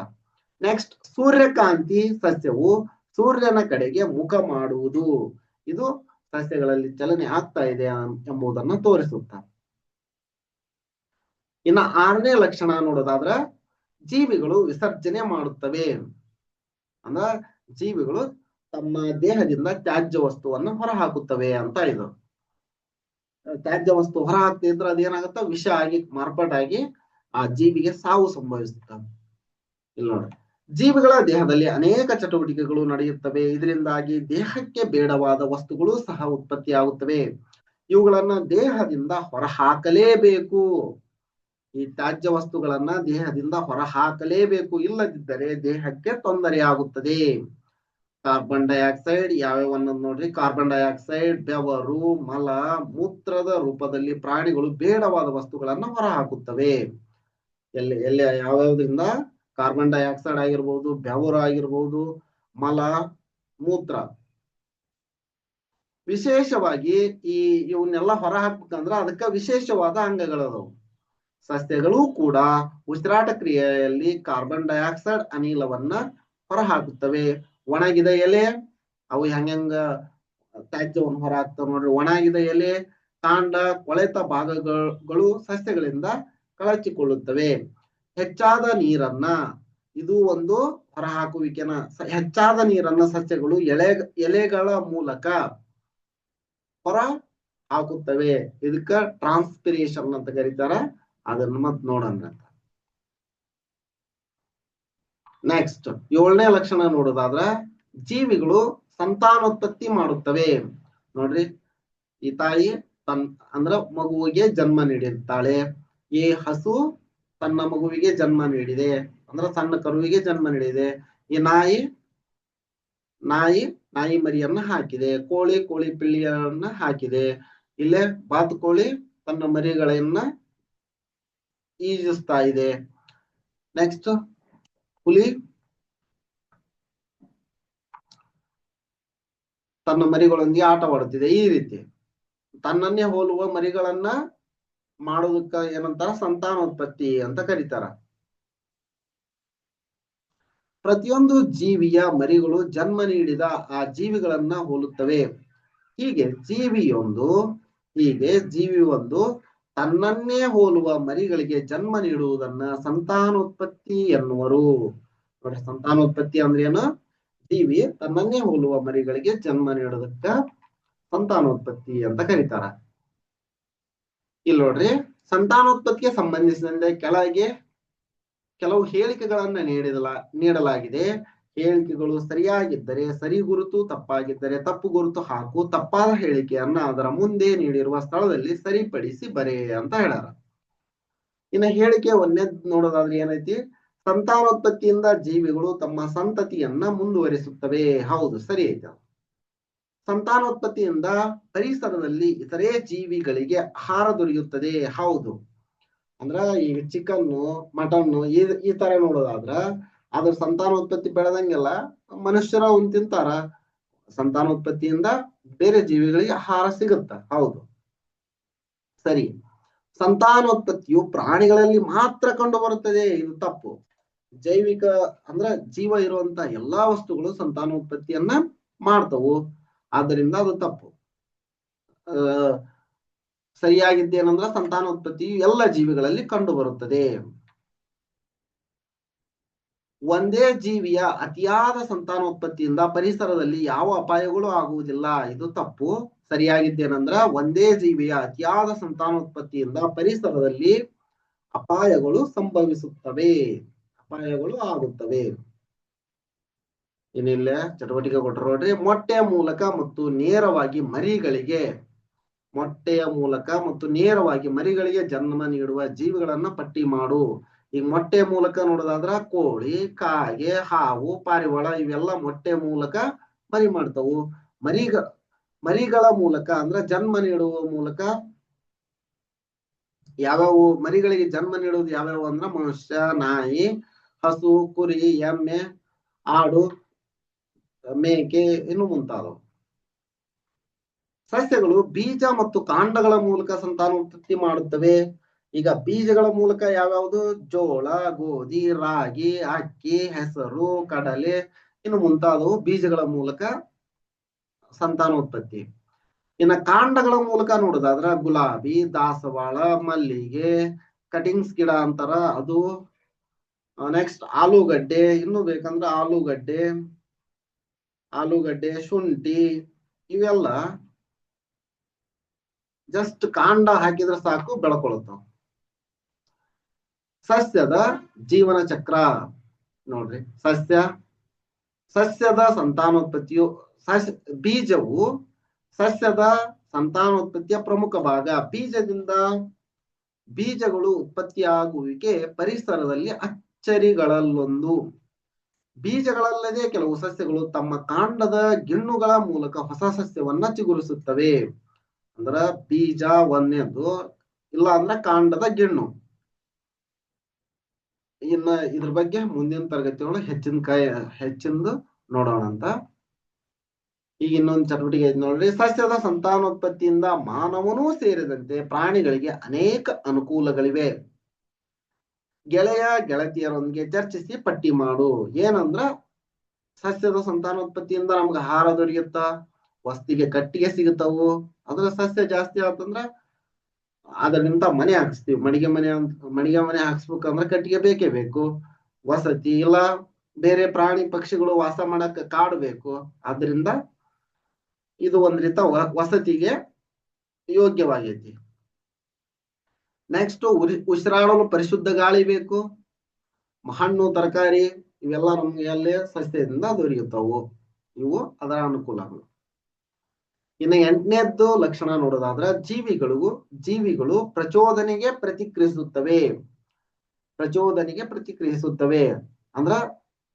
ನೆಕ್ಸ್ಟ್, ಸೂರ್ಯಕಾಂತಿ ಸಸ್ಯವು ಸೂರ್ಯನ ಕಡೆಗೆ ಮುಖ ಮಾಡುವುದು, ಇದು ಸಸ್ಯಗಳಲ್ಲಿ ಚಲನೆ ಆಗ್ತಾ ಇದೆ ಎಂಬುದನ್ನು ತೋರಿಸುತ್ತ. ಇನ್ನು ಆರನೇ ಲಕ್ಷಣ ನೋಡೋದಾದ್ರ, ಜೀವಿಗಳು ವಿಸರ್ಜನೆ ಮಾಡುತ್ತವೆ. ಅಂದ್ರ ಜೀವಿಗಳು ತಮ್ಮ ದೇಹದಿಂದ ತ್ಯಾಜ್ಯ ವಸ್ತುವನ್ನು ಹೊರಹಾಕುತ್ತವೆ ಅಂತ ಇದು. ತ್ಯಾಜ್ಯ ವಸ್ತು ಹೊರ ಹಾಕ್ತಿದ್ರೆ ಅದೇನಾಗುತ್ತ, ವಿಷ ಆಗಿ ಮಾರ್ಪಾಟಾಗಿ ಆ ಜೀವಿಗೆ ಸಾವು ಸಂಭವಿಸುತ್ತ. ಇಲ್ಲಿ ನೋಡ್ರಿ, ಜೀವಿಗಳ ದೇಹದಲ್ಲಿ ಅನೇಕ ಚಟುವಟಿಕೆಗಳು ನಡೆಯುತ್ತವೆ. ಇದರಿಂದಾಗಿ ದೇಹಕ್ಕೆ ಬೇಡವಾದ ವಸ್ತುಗಳು ಸಹ ಉತ್ಪತ್ತಿಯಾಗುತ್ತವೆ. ಇವುಗಳನ್ನ ದೇಹದಿಂದ ಹೊರಹಾಕಲೇಬೇಕು. ಈ ತ್ಯಾಜ್ಯ ವಸ್ತುಗಳನ್ನ ದೇಹದಿಂದ ಹೊರಹಾಕಲೇಬೇಕು, ಇಲ್ಲದಿದ್ದರೆ ದೇಹಕ್ಕೆ ತೊಂದರೆಯಾಗುತ್ತದೆ. ಕಾರ್ಬನ್ ಡೈಆಕ್ಸೈಡ್ ಯಾವ್ಯಾವನ್ನೋದು ನೋಡ್ರಿ. ಕಾರ್ಬನ್ ಡೈಆಕ್ಸೈಡ್, ಬೆವರು, ಮಲ, ಮೂತ್ರದ ರೂಪದಲ್ಲಿ ಪ್ರಾಣಿಗಳು ಬೇಡವಾದ ವಸ್ತುಗಳನ್ನ ಹೊರಹಾಕುತ್ತವೆ. ಎಲ್ಲಿ ಯಾವ್ಯಾವ್ದ್ರಿಂದ? ಕಾರ್ಬನ್ ಡೈಆಕ್ಸೈಡ್ ಆಗಿರ್ಬೋದು, ಬೆವರು ಆಗಿರ್ಬೋದು, ಮಲ, ಮೂತ್ರ. ವಿಶೇಷವಾಗಿ ಇವನ್ನೆಲ್ಲ ಹೊರ ಹಾಕ್ಬೇಕಂದ್ರ ಅದಕ್ಕೆ ವಿಶೇಷವಾದ ಅಂಗಗಳದವು. ಸಸ್ಯಗಳು ಕೂಡ ಉಸಿರಾಟ ಕ್ರಿಯೆಯಲ್ಲಿ ಕಾರ್ಬನ್ ಡೈಆಕ್ಸೈಡ್ ಅನಿಲವನ್ನ ಹೊರಹಾಕುತ್ತವೆ. ಒಣಗಿದ ಎಲೆ ಅವು ಹೆಂಗ ತ್ಯಾಜ್ಯವನ್ನು ಹೊರಹಾಕ್ತವೆ ನೋಡ್ರಿ. ಒಣಗಿದ ಎಲೆ, ಕಾಂಡ, ಕೊಳೆತ ಭಾಗಗಳು ಸಸ್ಯಗಳಿಂದ ಕಳಚಿಕೊಳ್ಳುತ್ತವೆ. ಹೆಚ್ಚಾದ ನೀರನ್ನ, ಇದು ಒಂದು ಹೊರಹಾಕುವಿಕೆನ, ಹೆಚ್ಚಾದ ನೀರನ್ನ ಸಸ್ಯಗಳು ಎಲೆಗಳ ಮೂಲಕ ಹೊರ ಹಾಕುತ್ತವೆ. ಇದಕ್ಕ ಟ್ರಾನ್ಸ್ಪಿರೇಷನ್ ಅಂತ ಕರೀತಾರ. ಅದನ್ನ ಮತ್ ನೋಡೋಣ. ನೆಕ್ಸ್ಟ್ 7ನೇ ಲಕ್ಷಣ ನೋಡೋದಾದ್ರ ಜೀವಿಗಳು ಸಂತಾನೋತ್ಪತ್ತಿ ಮಾಡುತ್ತವೆ. ನೋಡ್ರಿ, ಈ ತಾಯಿ ಅಂದ್ರ ಮಗುವಿಗೆ ಜನ್ಮ ನೀಡಿರ್ತಾಳೆ. ಈ ಹಸು ತನ್ನ ಮಗುವಿಗೆ ಜನ್ಮ ನೀಡಿದೆ, ಅಂದ್ರ ಸಣ್ಣ ಕರುವಿಗೆ ಜನ್ಮ ನೀಡಿದೆ. ಈ ನಾಯಿ ಮರಿಯನ್ನ ಹಾಕಿದೆ. ಕೋಳಿ ಪಿಳ್ಳಿಯನ್ನ ಹಾಕಿದೆ. ಇಲ್ಲೇ ಬಾತುಕೋಳಿ ತನ್ನ ಮರಿಗಳನ್ನ ಈಜಿಸ್ತಾ ಇದೆ. ನೆಕ್ಸ್ಟ್ ಹುಲಿ ತನ್ನ ಮರಿಗಳೊಂದಿಗೆ ಆಟವಾಡುತ್ತಿದೆ. ಈ ರೀತಿ ತನ್ನನ್ನೇ ಹೋಲುವ ಮರಿಗಳನ್ನ ಮಾಡೋದಕ್ಕ ಏನಂತಾರ, ಸಂತಾನೋತ್ಪತ್ತಿ ಅಂತ ಕರೀತಾರ. ಪ್ರತಿಯೊಂದು ಜೀವಿಯ ಮರಿಗಳು ಜನ್ಮ ನೀಡಿದ ಆ ಜೀವಿಗಳನ್ನ ಹೋಲುತ್ತವೆ. ಹೀಗೆ ಜೀವಿ ಒಂದು ತನ್ನನ್ನೇ ಹೋಲುವ ಮರಿಗಳಿಗೆ ಜನ್ಮ ನೀಡುವುದನ್ನ ಸಂತಾನೋತ್ಪತ್ತಿ ಎನ್ನುವರು. ನೋಡಿ, ಸಂತಾನೋತ್ಪತ್ತಿ ಅಂದ್ರೆ ಏನು? ಜೀವಿ ತನ್ನನ್ನೇ ಹೋಲುವ ಮರಿಗಳಿಗೆ ಜನ್ಮ ನೀಡೋದಕ್ಕ ಸಂತಾನೋತ್ಪತ್ತಿ ಅಂತ ಕರೀತಾರ. ಇಲ್ಲಿ ನೋಡ್ರಿ, ಸಂತಾನೋತ್ಪತ್ತಿಗೆ ಸಂಬಂಧಿಸಿದಂತೆ ಕೆಳಗೆ ಕೆಲವು ಹೇಳಿಕೆಗಳನ್ನ ನೀಡಲಾಗಿದೆ. ಹೇಳಿಕೆಗಳು ಸರಿಯಾಗಿದ್ದರೆ ಸರಿ ಗುರುತು, ತಪ್ಪಾಗಿದ್ದರೆ ತಪ್ಪು ಗುರುತು ಹಾಕು. ತಪ್ಪಾದ ಹೇಳಿಕೆಯನ್ನ ಅದರ ಮುಂದೆ ನೀಡಿರುವ ಸ್ಥಳದಲ್ಲಿ ಸರಿಪಡಿಸಿ ಬರೆ ಅಂತ ಹೇಳ್ಯಾರ. ಇನ್ನು ಹೇಳಿಕೆ ಒಂದೇ ನೋಡೋದಾದ್ರೆ ಏನೈತಿ? ಸಂತಾನೋತ್ಪತ್ತಿಯಿಂದ ಜೀವಿಗಳು ತಮ್ಮ ಸಂತತಿಯನ್ನ ಮುಂದುವರಿಸುತ್ತವೆ. ಹೌದು, ಸರಿ ಐತೆ. ಸಂತಾನೋತ್ಪತ್ತಿಯಿಂದ ಪರಿಸರದಲ್ಲಿ ಇತರೆ ಜೀವಿಗಳಿಗೆ ಆಹಾರ ದೊರೆಯುತ್ತದೆ. ಹೌದು. ಅಂದ್ರ ಈಗ ಚಿಕನ್ನು, ಮಟನ್ನು ಈ ತರ ನೋಡೋದಾದ್ರ ಅದ್ರ ಸಂತಾನೋತ್ಪತ್ತಿ ಬೆಳೆದಂಗೆಲ್ಲ ಮನುಷ್ಯರ ತಿಂತಾರ. ಸಂತಾನೋತ್ಪತ್ತಿಯಿಂದ ಬೇರೆ ಜೀವಿಗಳಿಗೆ ಆಹಾರ ಸಿಗುತ್ತ. ಹೌದು, ಸರಿ. ಸಂತಾನೋತ್ಪತ್ತಿಯು ಪ್ರಾಣಿಗಳಲ್ಲಿ ಮಾತ್ರ ಕಂಡು ಬರುತ್ತದೆ. ಇದು ತಪ್ಪು. ಜೈವಿಕ ಅಂದ್ರ ಜೀವ ಇರುವಂತ ಎಲ್ಲಾ ವಸ್ತುಗಳು ಸಂತಾನೋತ್ಪತ್ತಿಯನ್ನ ಮಾಡ್ತವು. ಆದ್ದರಿಂದ ಅದು ತಪ್ಪು. ಸರಿಯಾಗಿದ್ದೇನಂದ್ರ ಸಂತಾನೋತ್ಪತ್ತಿಯು ಎಲ್ಲ ಜೀವಿಗಳಲ್ಲಿ ಕಂಡು ಬರುತ್ತದೆ. ಒಂದೇ ಜೀವಿಯ ಅತಿಯಾದ ಸಂತಾನೋತ್ಪತ್ತಿಯಿಂದ ಪರಿಸರದಲ್ಲಿ ಯಾವ ಅಪಾಯಗಳು ಆಗುವುದಿಲ್ಲ. ಇದು ತಪ್ಪು. ಸರಿಯಾಗಿದ್ದೇನಂದ್ರ ಒಂದೇ ಜೀವಿಯ ಅತಿಯಾದ ಸಂತಾನೋತ್ಪತ್ತಿಯಿಂದ ಪರಿಸರದಲ್ಲಿ ಅಪಾಯಗಳು ಸಂಭವಿಸುತ್ತವೆ, ಅಪಾಯಗಳು ಆಗುತ್ತವೆ. ಏನಿಲ್ಲ ಚಟುವಟಿಕೆ ಕೊಟ್ಟರು ನೋಡ್ರಿ. ಮೊಟ್ಟೆಯ ಮೂಲಕ ಮತ್ತು ನೇರವಾಗಿ ಮರಿಗಳಿಗೆ ಜನ್ಮ ನೀಡುವ ಜೀವಿಗಳನ್ನ ಪಟ್ಟಿ ಮಾಡು. ಈಗ ಮೊಟ್ಟೆಯ ಮೂಲಕ ನೋಡೋದಾದ್ರ ಕೋಳಿ, ಕಾಗೆ, ಹಾವು, ಪಾರಿವಾಳ ಇವೆಲ್ಲ ಮೊಟ್ಟೆ ಮೂಲಕ ಮರಿ ಮಾಡ್ತಾವು. ಮರಿಗಳ ಮೂಲಕ ಅಂದ್ರ ಜನ್ಮ ನೀಡುವ ಮೂಲಕ ಯಾವ್ಯಾವ ಮರಿಗಳಿಗೆ ಜನ್ಮ ನೀಡುವುದು ಯಾವ್ಯಾವ ಅಂದ್ರ ಮನುಷ್ಯ, ನಾಯಿ, ಹಸು, ಕುರಿ, ಎಮ್ಮೆ, ಆಡು, ಮೇಕೆ ಇನ್ನು ಮುಂತಾದವು. ಸಸ್ಯಗಳು ಬೀಜ ಮತ್ತು ಕಾಂಡಗಳ ಮೂಲಕ ಸಂತಾನೋತ್ಪತ್ತಿ ಮಾಡುತ್ತವೆ. ಈಗ ಬೀಜಗಳ ಮೂಲಕ ಯಾವ್ಯಾವುದು? ಜೋಳ, ಗೋಧಿ, ರಾಗಿ, ಅಕ್ಕಿ, ಹೆಸರು, ಕಡಲೆ ಇನ್ನು ಮುಂತಾದವು ಬೀಜಗಳ ಮೂಲಕ ಸಂತಾನೋತ್ಪತ್ತಿ. ಇನ್ನು ಕಾಂಡಗಳ ಮೂಲಕ ನೋಡೋದಾದ್ರ ಗುಲಾಬಿ, ದಾಸವಾಳ, ಮಲ್ಲಿಗೆ, ಕಟಿಂಗ್ಸ್ ಗಿಡ ಅಂತಾರ ಅದು. ನೆಕ್ಸ್ಟ್ ಆಲೂಗಡ್ಡೆ, ಇನ್ನು ಬೇಕಂದ್ರ ಆಲೂಗಡ್ಡೆ, ಶುಂಠಿ ಇವೆಲ್ಲ ಜಸ್ಟ್ ಕಾಂಡ ಹಾಕಿದ್ರೆ ಸಾಕು, ಬೆಳ್ಕೊಳುತ್ತಾವ. ಸಸ್ಯದ ಜೀವನ ಚಕ್ರ ನೋಡ್ರಿ. ಸಸ್ಯದ ಸಂತಾನೋತ್ಪತ್ತಿಯು ಬೀಜವು ಸಸ್ಯದ ಸಂತಾನೋತ್ಪತ್ತಿಯ ಪ್ರಮುಖ ಭಾಗ. ಬೀಜಗಳು ಉತ್ಪತ್ತಿಯಾಗುವಿಕೆ ಪರಿಸರದಲ್ಲಿ ಅಚ್ಚರಿಗಳಲ್ಲೊಂದು. ಬೀಜಗಳಲ್ಲದೆ ಕೆಲವು ಸಸ್ಯಗಳು ತಮ್ಮ ಕಾಂಡದ ಗಿಣ್ಣುಗಳ ಮೂಲಕ ಹೊಸ ಸಸ್ಯವನ್ನ ಚಿಗುರಿಸುತ್ತವೆ. ಅಂದ್ರ ಬೀಜ ಒಂದೇದು, ಇಲ್ಲ ಅಂದ್ರ ಕಾಂಡದ ಗಿಣ್ಣು. ಇನ್ನ ಇದ್ರ ಬಗ್ಗೆ ಮುಂದಿನ ತರಗತಿಯೊಳಗೆ ಹೆಚ್ಚಿಂದು ನೋಡೋಣ ಅಂತ. ಈಗ ಇನ್ನೊಂದು ಚಟುವಟಿಕೆ ಐತಿ ನೋಡ್ರಿ. ಸಸ್ಯದ ಸಂತಾನೋತ್ಪತ್ತಿಯಿಂದ ಮಾನವನೂ ಸೇರಿದಂತೆ ಪ್ರಾಣಿಗಳಿಗೆ ಅನೇಕ ಅನುಕೂಲಗಳಿವೆ. ಗೆಳೆಯ ಗೆಳತಿಯರೊಂದಿಗೆ ಚರ್ಚಿಸಿ ಪಟ್ಟಿ ಮಾಡು. ಏನಂದ್ರ ಸಸ್ಯದ ಸಂತಾನೋತ್ಪತ್ತಿಯಿಂದ ನಮ್ಗೆ ಆಹಾರ ದೊರೆಯುತ್ತ, ವಸ್ತಿಗೆ ಕಟ್ಟಿಗೆ ಸಿಗುತ್ತವು. ಅದ್ರ ಸಸ್ಯ ಜಾಸ್ತಿ ಆತಂದ್ರ ಅದರಿಂದ ಮನೆ ಹಾಕ್ಸ್ತೀವಿ. ಮಡಿಗೆ ಮನೆ ಹಾಕ್ಸ್ಬೇಕಂದ್ರ ಕಟ್ಟಿಗೆ ಬೇಕೇ ಬೇಕು. ವಸತಿ ಇಲ್ಲ ಬೇರೆ ಪ್ರಾಣಿ ಪಕ್ಷಿಗಳು ವಾಸ ಮಾಡಕ್ ಕಾಡು ಬೇಕು. ಆದ್ರಿಂದ ಇದು ಒಂದ್ ರೀತ ವಸತಿಗೆ ಯೋಗ್ಯವಾಗೈತಿ. ನೆಕ್ಸ್ಟ್ ಉಸಿರಾಡಲು ಪರಿಶುದ್ಧ ಗಾಳಿ ಬೇಕು. ಹಣ್ಣು ತರಕಾರಿ ಇವೆಲ್ಲ ನಮ್ಗೆ ಅಲ್ಲೇ ಸಸ್ಯದಿಂದ ದೊರೆಯುತ್ತವು. ಇವು ಅದರ ಅನುಕೂಲಗಳು. ಇನ್ನು 8ನೇದ್ದು ಲಕ್ಷಣ ನೋಡೋದಾದ್ರೆ ಜೀವಿಗಳು ಪ್ರಚೋದನೆಗೆ ಪ್ರತಿಕ್ರಿಯಿಸುತ್ತವೆ. ಅಂದ್ರ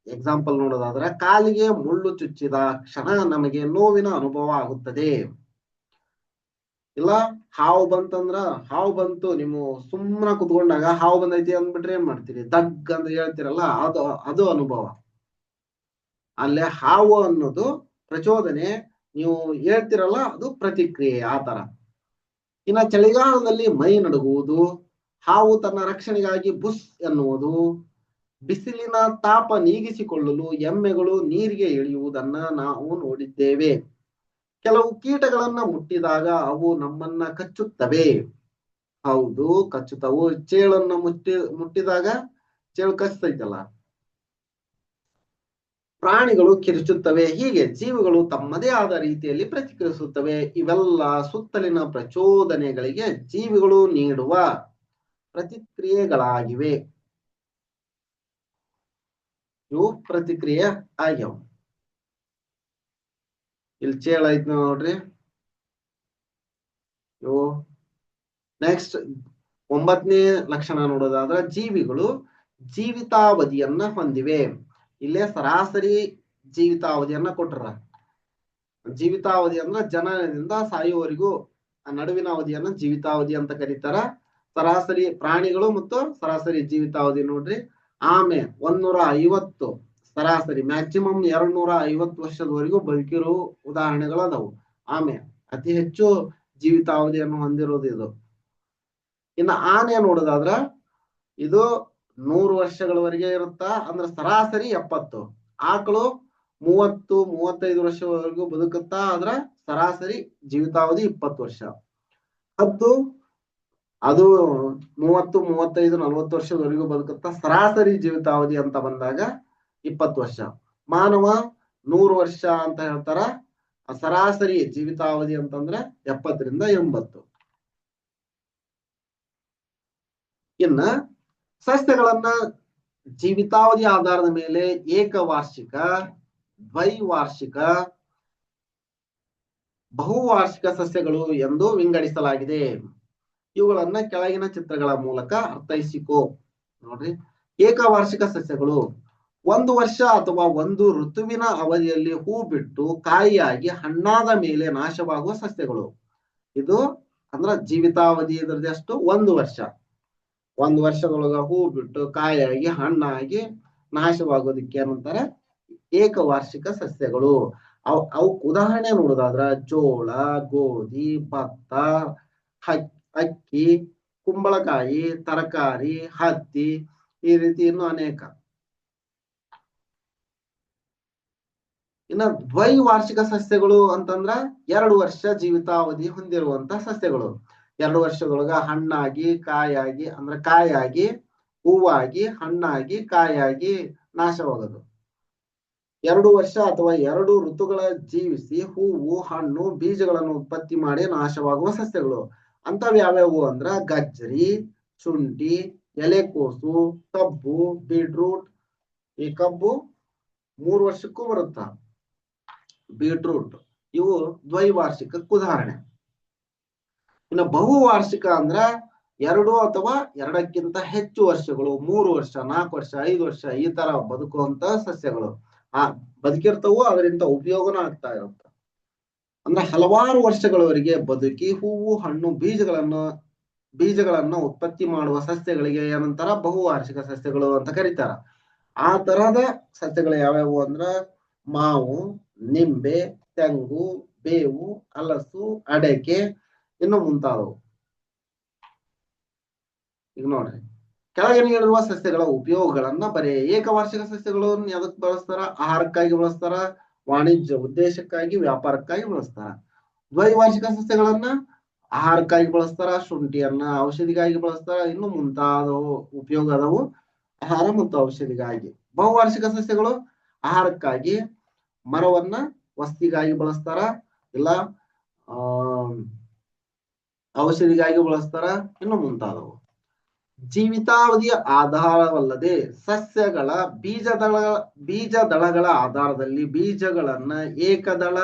ಎಕ್ಸಾಂಪಲ್ ನೋಡೋದಾದ್ರೆ ಕಾಲಿಗೆ ಮುಳ್ಳು ಚುಚ್ಚಿದ ಕ್ಷಣ ನಮಗೆ ನೋವಿನ ಅನುಭವ ಆಗುತ್ತದೆ. ಇಲ್ಲ ಹಾವು ಬಂತು, ನೀವು ಸುಮ್ಮನೆ ಕುತ್ಕೊಂಡಾಗ ಹಾವು ಬಂದೈತಿ ಅಂದ್ಬಿಟ್ರೆ ಏನ್ ಮಾಡ್ತೀರಿ? ದಗ್ ಅಂತ ಹೇಳ್ತೀರಲ್ಲ, ಅದು ಅನುಭವ. ಅಲ್ಲೇ ಹಾವು ಅನ್ನೋದು ಪ್ರಚೋದನೆ, ನೀವು ಹೇಳ್ತಿರಲ್ಲ ಅದು ಪ್ರತಿಕ್ರಿಯೆ. ಆ ತರ. ಇನ್ನ ಚಳಿಗಾಲದಲ್ಲಿ ಮೈ ನಡುಗುವುದು, ಹಾವು ತನ್ನ ರಕ್ಷಣೆಗಾಗಿ ಬುಸ್ ಎನ್ನುವುದು, ಬಿಸಿಲಿನ ತಾಪ ನೀಗಿಸಿಕೊಳ್ಳಲು ಎಮ್ಮೆಗಳು ನೀರಿಗೆ ಇಳಿಯುವುದನ್ನ ನಾವು ನೋಡಿದ್ದೇವೆ. ಕೆಲವು ಕೀಟಗಳನ್ನ ಮುಟ್ಟಿದಾಗ ಅವು ನಮ್ಮನ್ನ ಕಚ್ಚುತ್ತವೆ. ಹೌದು, ಕಚ್ಚುತ್ತವು. ಚೇಳನ್ನ ಮುಟ್ಟಿದಾಗ ಚೇಳು ಕಚ್ಚತೈತಲ್ಲ. ಪ್ರಾಣಿಗಳು ಕಿರುಚುತ್ತವೆ. ಹೀಗೆ ಜೀವಿಗಳು ತಮ್ಮದೇ ಆದ ರೀತಿಯಲ್ಲಿ ಪ್ರತಿಕ್ರಿಯಿಸುತ್ತವೆ. ಇವೆಲ್ಲ ಸುತ್ತಲಿನ ಪ್ರಚೋದನೆಗಳಿಗೆ ಜೀವಿಗಳು ನೀಡುವ ಪ್ರತಿಕ್ರಿಯೆಗಳಾಗಿವೆ. ಇವು ಪ್ರತಿಕ್ರಿಯೆ ಆಗ್ಯಾವ. ಇಲ್ಲಿ ಚೇಳ ಐತ್ ನೋಡ್ರಿ. ಇವು ನೆಕ್ಸ್ಟ್ 9ನೇ ಲಕ್ಷಣ ನೋಡೋದಾದ್ರೆ ಜೀವಿಗಳು ಜೀವಿತಾವಧಿಯನ್ನ ಹೊಂದಿವೆ. ಇಲ್ಲೇ ಸರಾಸರಿ ಜೀವಿತಾವಧಿಯನ್ನ ಕೊಟ್ರ. ಜೀವಿತಾವಧಿ ಅಂದ್ರೆ ಜನನದಿಂದ ಸಾಯುವವರೆಗೂ ನಡುವಿನ ಅವಧಿಯನ್ನ ಜೀವಿತಾವಧಿ ಅಂತ ಕರೀತಾರ. ಸರಾಸರಿ ಪ್ರಾಣಿಗಳು ಮತ್ತು ಸರಾಸರಿ ಜೀವಿತಾವಧಿ ನೋಡ್ರಿ. ಆಮೆ 150, ಸರಾಸರಿ ಮ್ಯಾಕ್ಸಿಮಮ್ 250 ವರ್ಷದವರೆಗೂ ಬದುಕಿರೋ ಉದಾಹರಣೆಗಳು ಅದಾವು. ಆಮೆ ಅತಿ ಹೆಚ್ಚು ಜೀವಿತಾವಧಿಯನ್ನು ಹೊಂದಿರೋದು ಇದು. ಇನ್ನು ಆನೆ ನೋಡೋದಾದ್ರ ಇದು 100 ವರ್ಷಗಳವರೆಗೆ ಇರುತ್ತಾ, ಅಂದ್ರೆ ಸರಾಸರಿ 70. ಆಕಳು 30-35 ವರ್ಷವರೆಗೂ ಬದುಕುತ್ತಾ, ಆದ್ರ ಸರಾಸರಿ ಜೀವಿತಾವಧಿ 20 ವರ್ಷ. ಹದ್ದು ಅದು 30-35-40 ವರ್ಷದವರೆಗೂ ಬದುಕುತ್ತಾ, ಸರಾಸರಿ ಜೀವಿತಾವಧಿ ಅಂತ ಬಂದಾಗ 20 ವರ್ಷ. ಮಾನವ 100 ವರ್ಷ ಅಂತ ಹೇಳ್ತಾರ, ಸರಾಸರಿ ಜೀವಿತಾವಧಿ ಅಂತಂದ್ರೆ 70-80. ಇನ್ನ ಸಸ್ಯಗಳನ್ನ ಜೀವಿತಾವಧಿ ಆಧಾರದ ಮೇಲೆ ಏಕವಾರ್ಷಿಕ, ದ್ವೈವಾರ್ಷಿಕ, ಬಹುವಾರ್ಷಿಕ ಸಸ್ಯಗಳು ಎಂದು ವಿಂಗಡಿಸಲಾಗಿದೆ. ಇವುಗಳನ್ನ ಕೆಳಗಿನ ಚಿತ್ರಗಳ ಮೂಲಕ ಅರ್ಥೈಸಿಕೋ. ನೋಡ್ರಿ, ಏಕವಾರ್ಷಿಕ ಸಸ್ಯಗಳು 1 ವರ್ಷ ಅಥವಾ 1 ಋತುವಿನ ಅವಧಿಯಲ್ಲಿ ಹೂ ಬಿಟ್ಟು ಕಾಯಿಯಾಗಿ ಹಣ್ಣಾದ ಮೇಲೆ ನಾಶವಾಗುವ ಸಸ್ಯಗಳು. ಇದು ಅಂದ್ರ ಜೀವಿತಾವಧಿ ಇದ್ರದಷ್ಟು 1 ವರ್ಷ. 1 ವರ್ಷದೊಳಗ ಹೂ ಬಿಟ್ಟು ಕಾಯಾಗಿ ಹಣ್ಣಾಗಿ ನಾಶವಾಗೋದಕ್ಕೆ ಏನಂತಾರೆ? ಏಕವಾರ್ಷಿಕ ಸಸ್ಯಗಳು. ಅವಕ್ ಉದಾಹರಣೆ ನೋಡೋದಾದ್ರ ಜೋಳ, ಗೋಧಿ, ಭತ್ತ, ಅಕ್ಕಿ, ಕುಂಬಳಕಾಯಿ, ತರಕಾರಿ, ಹತ್ತಿ, ಈ ರೀತಿ ಇನ್ನು ಅನೇಕ. ಇನ್ನ ದ್ವೈವಾರ್ಷಿಕ ಸಸ್ಯಗಳು ಅಂತಂದ್ರ 2 ವರ್ಷ ಜೀವಿತಾವಧಿ ಹೊಂದಿರುವಂತ ಸಸ್ಯಗಳು. 2 ವರ್ಷದೊಳಗ ಹಣ್ಣಾಗಿ ಕಾಯಾಗಿ, ಅಂದ್ರೆ ಕಾಯಾಗಿ ಹೂವಾಗಿ ಹಣ್ಣಾಗಿ ಕಾಯಾಗಿ ನಾಶವಾಗೋದು. 2 ವರ್ಷ ಅಥವಾ 2 ಋತುಗಳ ಜೀವಿಸಿ ಹೂವು, ಹಣ್ಣು, ಬೀಜಗಳನ್ನು ಉತ್ಪತ್ತಿ ಮಾಡಿ ನಾಶವಾಗುವ ಸಸ್ಯಗಳು. ಅಂತವ್ ಯಾವ್ಯಾವು ಅಂದ್ರ ಗಜ್ಜರಿ, ಶುಂಠಿ, ಎಲೆಕೋಸು, ಕಬ್ಬು, ಬೀಟ್ರೂಟ್. ಈ ಕಬ್ಬು 3 ವರ್ಷಕ್ಕೂ ಬರುತ್ತ. ಬೀಟ್ರೂಟ್ ಇವು ದ್ವೈವಾರ್ಷಿಕಕ್ಕೆ ಉದಾಹರಣೆ. ಇನ್ನು ಬಹುವಾರ್ಷಿಕ ಅಂದ್ರ 2 ಅಥವಾ 2ಕ್ಕಿಂತ ಹೆಚ್ಚು ವರ್ಷಗಳು, 3 ವರ್ಷ, 4 ವರ್ಷ, 5 ವರ್ಷ ಈ ತರ ಬದುಕುವಂತ ಸಸ್ಯಗಳು. ಬದುಕಿರ್ತವು, ಅದರಿಂದ ಉಪಯೋಗನೂ ಆಗ್ತಾ ಇರುತ್ತೆ. ಅಂದ್ರೆ ಹಲವಾರು ವರ್ಷಗಳವರೆಗೆ ಬದುಕಿ ಹೂವು, ಹಣ್ಣು, ಬೀಜಗಳನ್ನ ಉತ್ಪತ್ತಿ ಮಾಡುವ ಸಸ್ಯಗಳಿಗೆ ಏನಂತಾರ? ಬಹುವಾರ್ಷಿಕ ಸಸ್ಯಗಳು ಅಂತ ಕರೀತಾರ. ಆ ತರಹದ ಸಸ್ಯಗಳು ಯಾವ್ಯಾವು ಅಂದ್ರ ಮಾವು, ನಿಂಬೆ, ತೆಂಗು, ಬೇವು, ಹಲಸು, ಅಡಕೆ, ಇನ್ನು ಮುಂತಾದವು. ಈಗ ನೋಡ್ರಿ, ಕೆಳಗೆ ನೀಡಿರುವ ಸಸ್ಯಗಳ ಉಪಯೋಗಗಳನ್ನ ಬರೆ. ಏಕವಾರ್ಷಿಕ ಸಸ್ಯಗಳನ್ನು ಎದಕ್ ಬಳಸ್ತಾರ? ಆಹಾರಕ್ಕಾಗಿ ಬಳಸ್ತಾರ, ವಾಣಿಜ್ಯ ಉದ್ದೇಶಕ್ಕಾಗಿ, ವ್ಯಾಪಾರಕ್ಕಾಗಿ ಬಳಸ್ತಾರ. ದ್ವೈವಾರ್ಷಿಕ ಸಸ್ಯಗಳನ್ನ ಆಹಾರಕ್ಕಾಗಿ ಬಳಸ್ತಾರ, ಶುಂಠಿಯನ್ನ ಔಷಧಿಗಾಗಿ ಬಳಸ್ತಾರ, ಇನ್ನು ಮುಂತಾದವು ಉಪಯೋಗ ಅದವು ಆಹಾರ ಮತ್ತು ಔಷಧಿಗಾಗಿ. ಬಹುವಾರ್ಷಿಕ ಸಸ್ಯಗಳು ಆಹಾರಕ್ಕಾಗಿ, ಮರವನ್ನ ವಸ್ತಿಗಾಗಿ ಬಳಸ್ತಾರ, ಇಲ್ಲ ಔಷಧಿಗಾಗಿ ಬಳಸ್ತಾರ, ಇನ್ನು ಮುಂತಾದವು. ಜೀವಿತಾವಧಿಯ ಆಧಾರವಲ್ಲದೆ ಸಸ್ಯಗಳ ಬೀಜದಳಗಳ ಆಧಾರದಲ್ಲಿ ಬೀಜಗಳನ್ನ ಏಕದಳ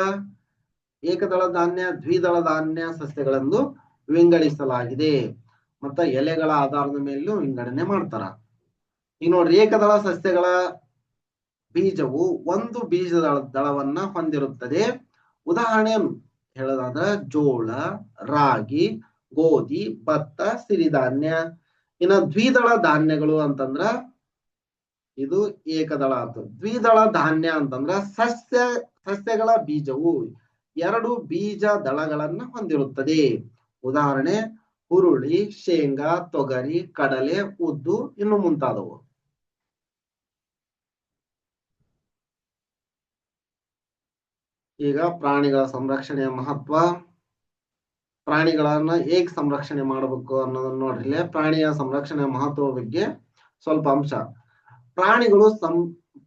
ಧಾನ್ಯ, ದ್ವಿದಳ ಧಾನ್ಯ ಸಸ್ಯಗಳೆಂದು ವಿಂಗಡಿಸಲಾಗಿದೆ. ಮತ್ತ ಎಲೆಗಳ ಆಧಾರದ ಮೇಲೂ ವಿಂಗಡಣೆ ಮಾಡ್ತಾರ. ಈಗ ನೋಡ್ರಿ, ಏಕದಳ ಸಸ್ಯಗಳ ಬೀಜವು ಒಂದು ದಳವನ್ನ ಹೊಂದಿರುತ್ತದೆ. ಉದಾಹರಣೆ ಹೇಳೋದಾದ್ರೆ ಜೋಳ, ರಾಗಿ, ಗೋಧಿ, ಭತ್ತ, ಸಿರಿಧಾನ್ಯ. ಇನ್ನ ದ್ವಿದಳ ಧಾನ್ಯಗಳು ಅಂತಂದ್ರ ಇದು ಏಕದಳ ಆಯ್ತು. ದ್ವಿದಳ ಧಾನ್ಯ ಅಂತಂದ್ರ ಸಸ್ಯಗಳ ಬೀಜವು ಎರಡು ಬೀಜ ದಳಗಳನ್ನ ಹೊಂದಿರುತ್ತದೆ. ಉದಾಹರಣೆ ಹುರುಳಿ, ಶೇಂಗಾ, ತೊಗರಿ, ಕಡಲೆ, ಉದ್ದು, ಇನ್ನು ಮುಂತಾದವು. ಈಗ ಪ್ರಾಣಿಗಳ ಸಂರಕ್ಷಣೆಯ ಮಹತ್ವ. ಪ್ರಾಣಿಗಳನ್ನ ಹೇಗ್ ಸಂರಕ್ಷಣೆ ಮಾಡಬೇಕು ಅನ್ನೋದನ್ನ ನೋಡ್ರಿ. ಪ್ರಾಣಿಯ ಸಂರಕ್ಷಣೆಯ ಮಹತ್ವದ ಬಗ್ಗೆ ಸ್ವಲ್ಪ ಅಂಶ.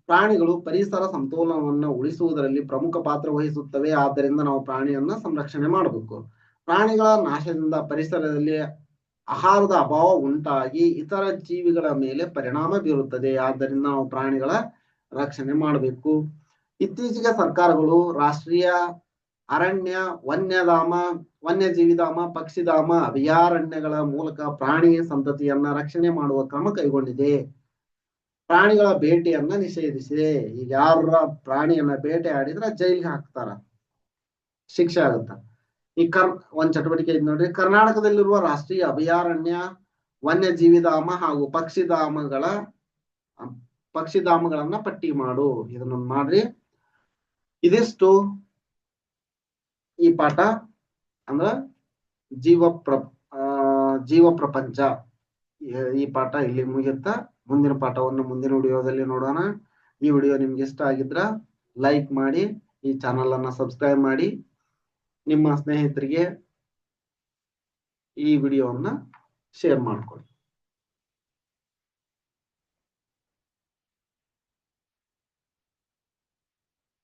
ಪ್ರಾಣಿಗಳು ಪರಿಸರ ಸಮತೋಲನವನ್ನು ಉಳಿಸುವುದರಲ್ಲಿ ಪ್ರಮುಖ ಪಾತ್ರ ವಹಿಸುತ್ತವೆ. ಆದ್ದರಿಂದ ನಾವು ಪ್ರಾಣಿಯನ್ನ ಸಂರಕ್ಷಣೆ ಮಾಡಬೇಕು. ಪ್ರಾಣಿಗಳ ನಾಶದಿಂದ ಪರಿಸರದಲ್ಲಿ ಆಹಾರದ ಅಭಾವ ಉಂಟಾಗಿ ಇತರ ಜೀವಿಗಳ ಮೇಲೆ ಪರಿಣಾಮ ಬೀರುತ್ತದೆ. ಆದ್ದರಿಂದ ನಾವು ಪ್ರಾಣಿಗಳ ರಕ್ಷಣೆ ಮಾಡಬೇಕು. ಇತ್ತೀಚೆಗೆ ಸರ್ಕಾರಗಳು ರಾಷ್ಟ್ರೀಯ ಅರಣ್ಯ, ವನ್ಯಜೀವಿಧಾಮ, ಪಕ್ಷಿಧಾಮ ಅಭಯಾರಣ್ಯಗಳ ಮೂಲಕ ಪ್ರಾಣಿ ಸಂತತಿಯನ್ನ ರಕ್ಷಣೆ ಮಾಡುವ ಕ್ರಮ ಕೈಗೊಂಡಿದೆ. ಪ್ರಾಣಿಗಳ ಬೇಟೆಯನ್ನ ನಿಷೇಧಿಸಿದೆ. ಈಗ ಯಾರ ಪ್ರಾಣಿಯನ್ನ ಬೇಟೆ ಆಡಿದ್ರೆ ಜೈಲಿಗೆ ಹಾಕ್ತಾರ, ಶಿಕ್ಷೆ ಆಗುತ್ತ. ಈ ಒಂದ್ ಚಟುವಟಿಕೆ ಇದೆ ನೋಡ್ರಿ. ಕರ್ನಾಟಕದಲ್ಲಿರುವ ರಾಷ್ಟ್ರೀಯ ಅಭಯಾರಣ್ಯ, ವನ್ಯಜೀವಿಧಾಮ ಹಾಗೂ ಪಕ್ಷಿಧಾಮಗಳನ್ನ ಪಟ್ಟಿ ಮಾಡು. ಇದನ್ನ ಮಾಡ್ರಿ. ಇದಿಷ್ಟು ಈ ಪಾಠ ಅಂದ್ರ ಜೀವ ಪ್ರಪಂಚ. ಈ ಪಾಠ ಇಲ್ಲಿ ಮುಗಿಯುತ್ತಾ. ಮುಂದಿನ ಪಾಠವನ್ನು ಮುಂದಿನ ವಿಡಿಯೋದಲ್ಲಿ ನೋಡೋಣ. ಈ ವಿಡಿಯೋ ನಿಮ್ಗೆ ಇಷ್ಟ ಆಗಿದ್ರ ಲೈಕ್ ಮಾಡಿ, ಈ ಚಾನಲ್ ಅನ್ನ ಸಬ್ಸ್ಕ್ರೈಬ್ ಮಾಡಿ, ನಿಮ್ಮ ಸ್ನೇಹಿತರಿಗೆ ಈ ವಿಡಿಯೋವನ್ನ ಶೇರ್ ಮಾಡ್ಕೊಳ್ಳಿ.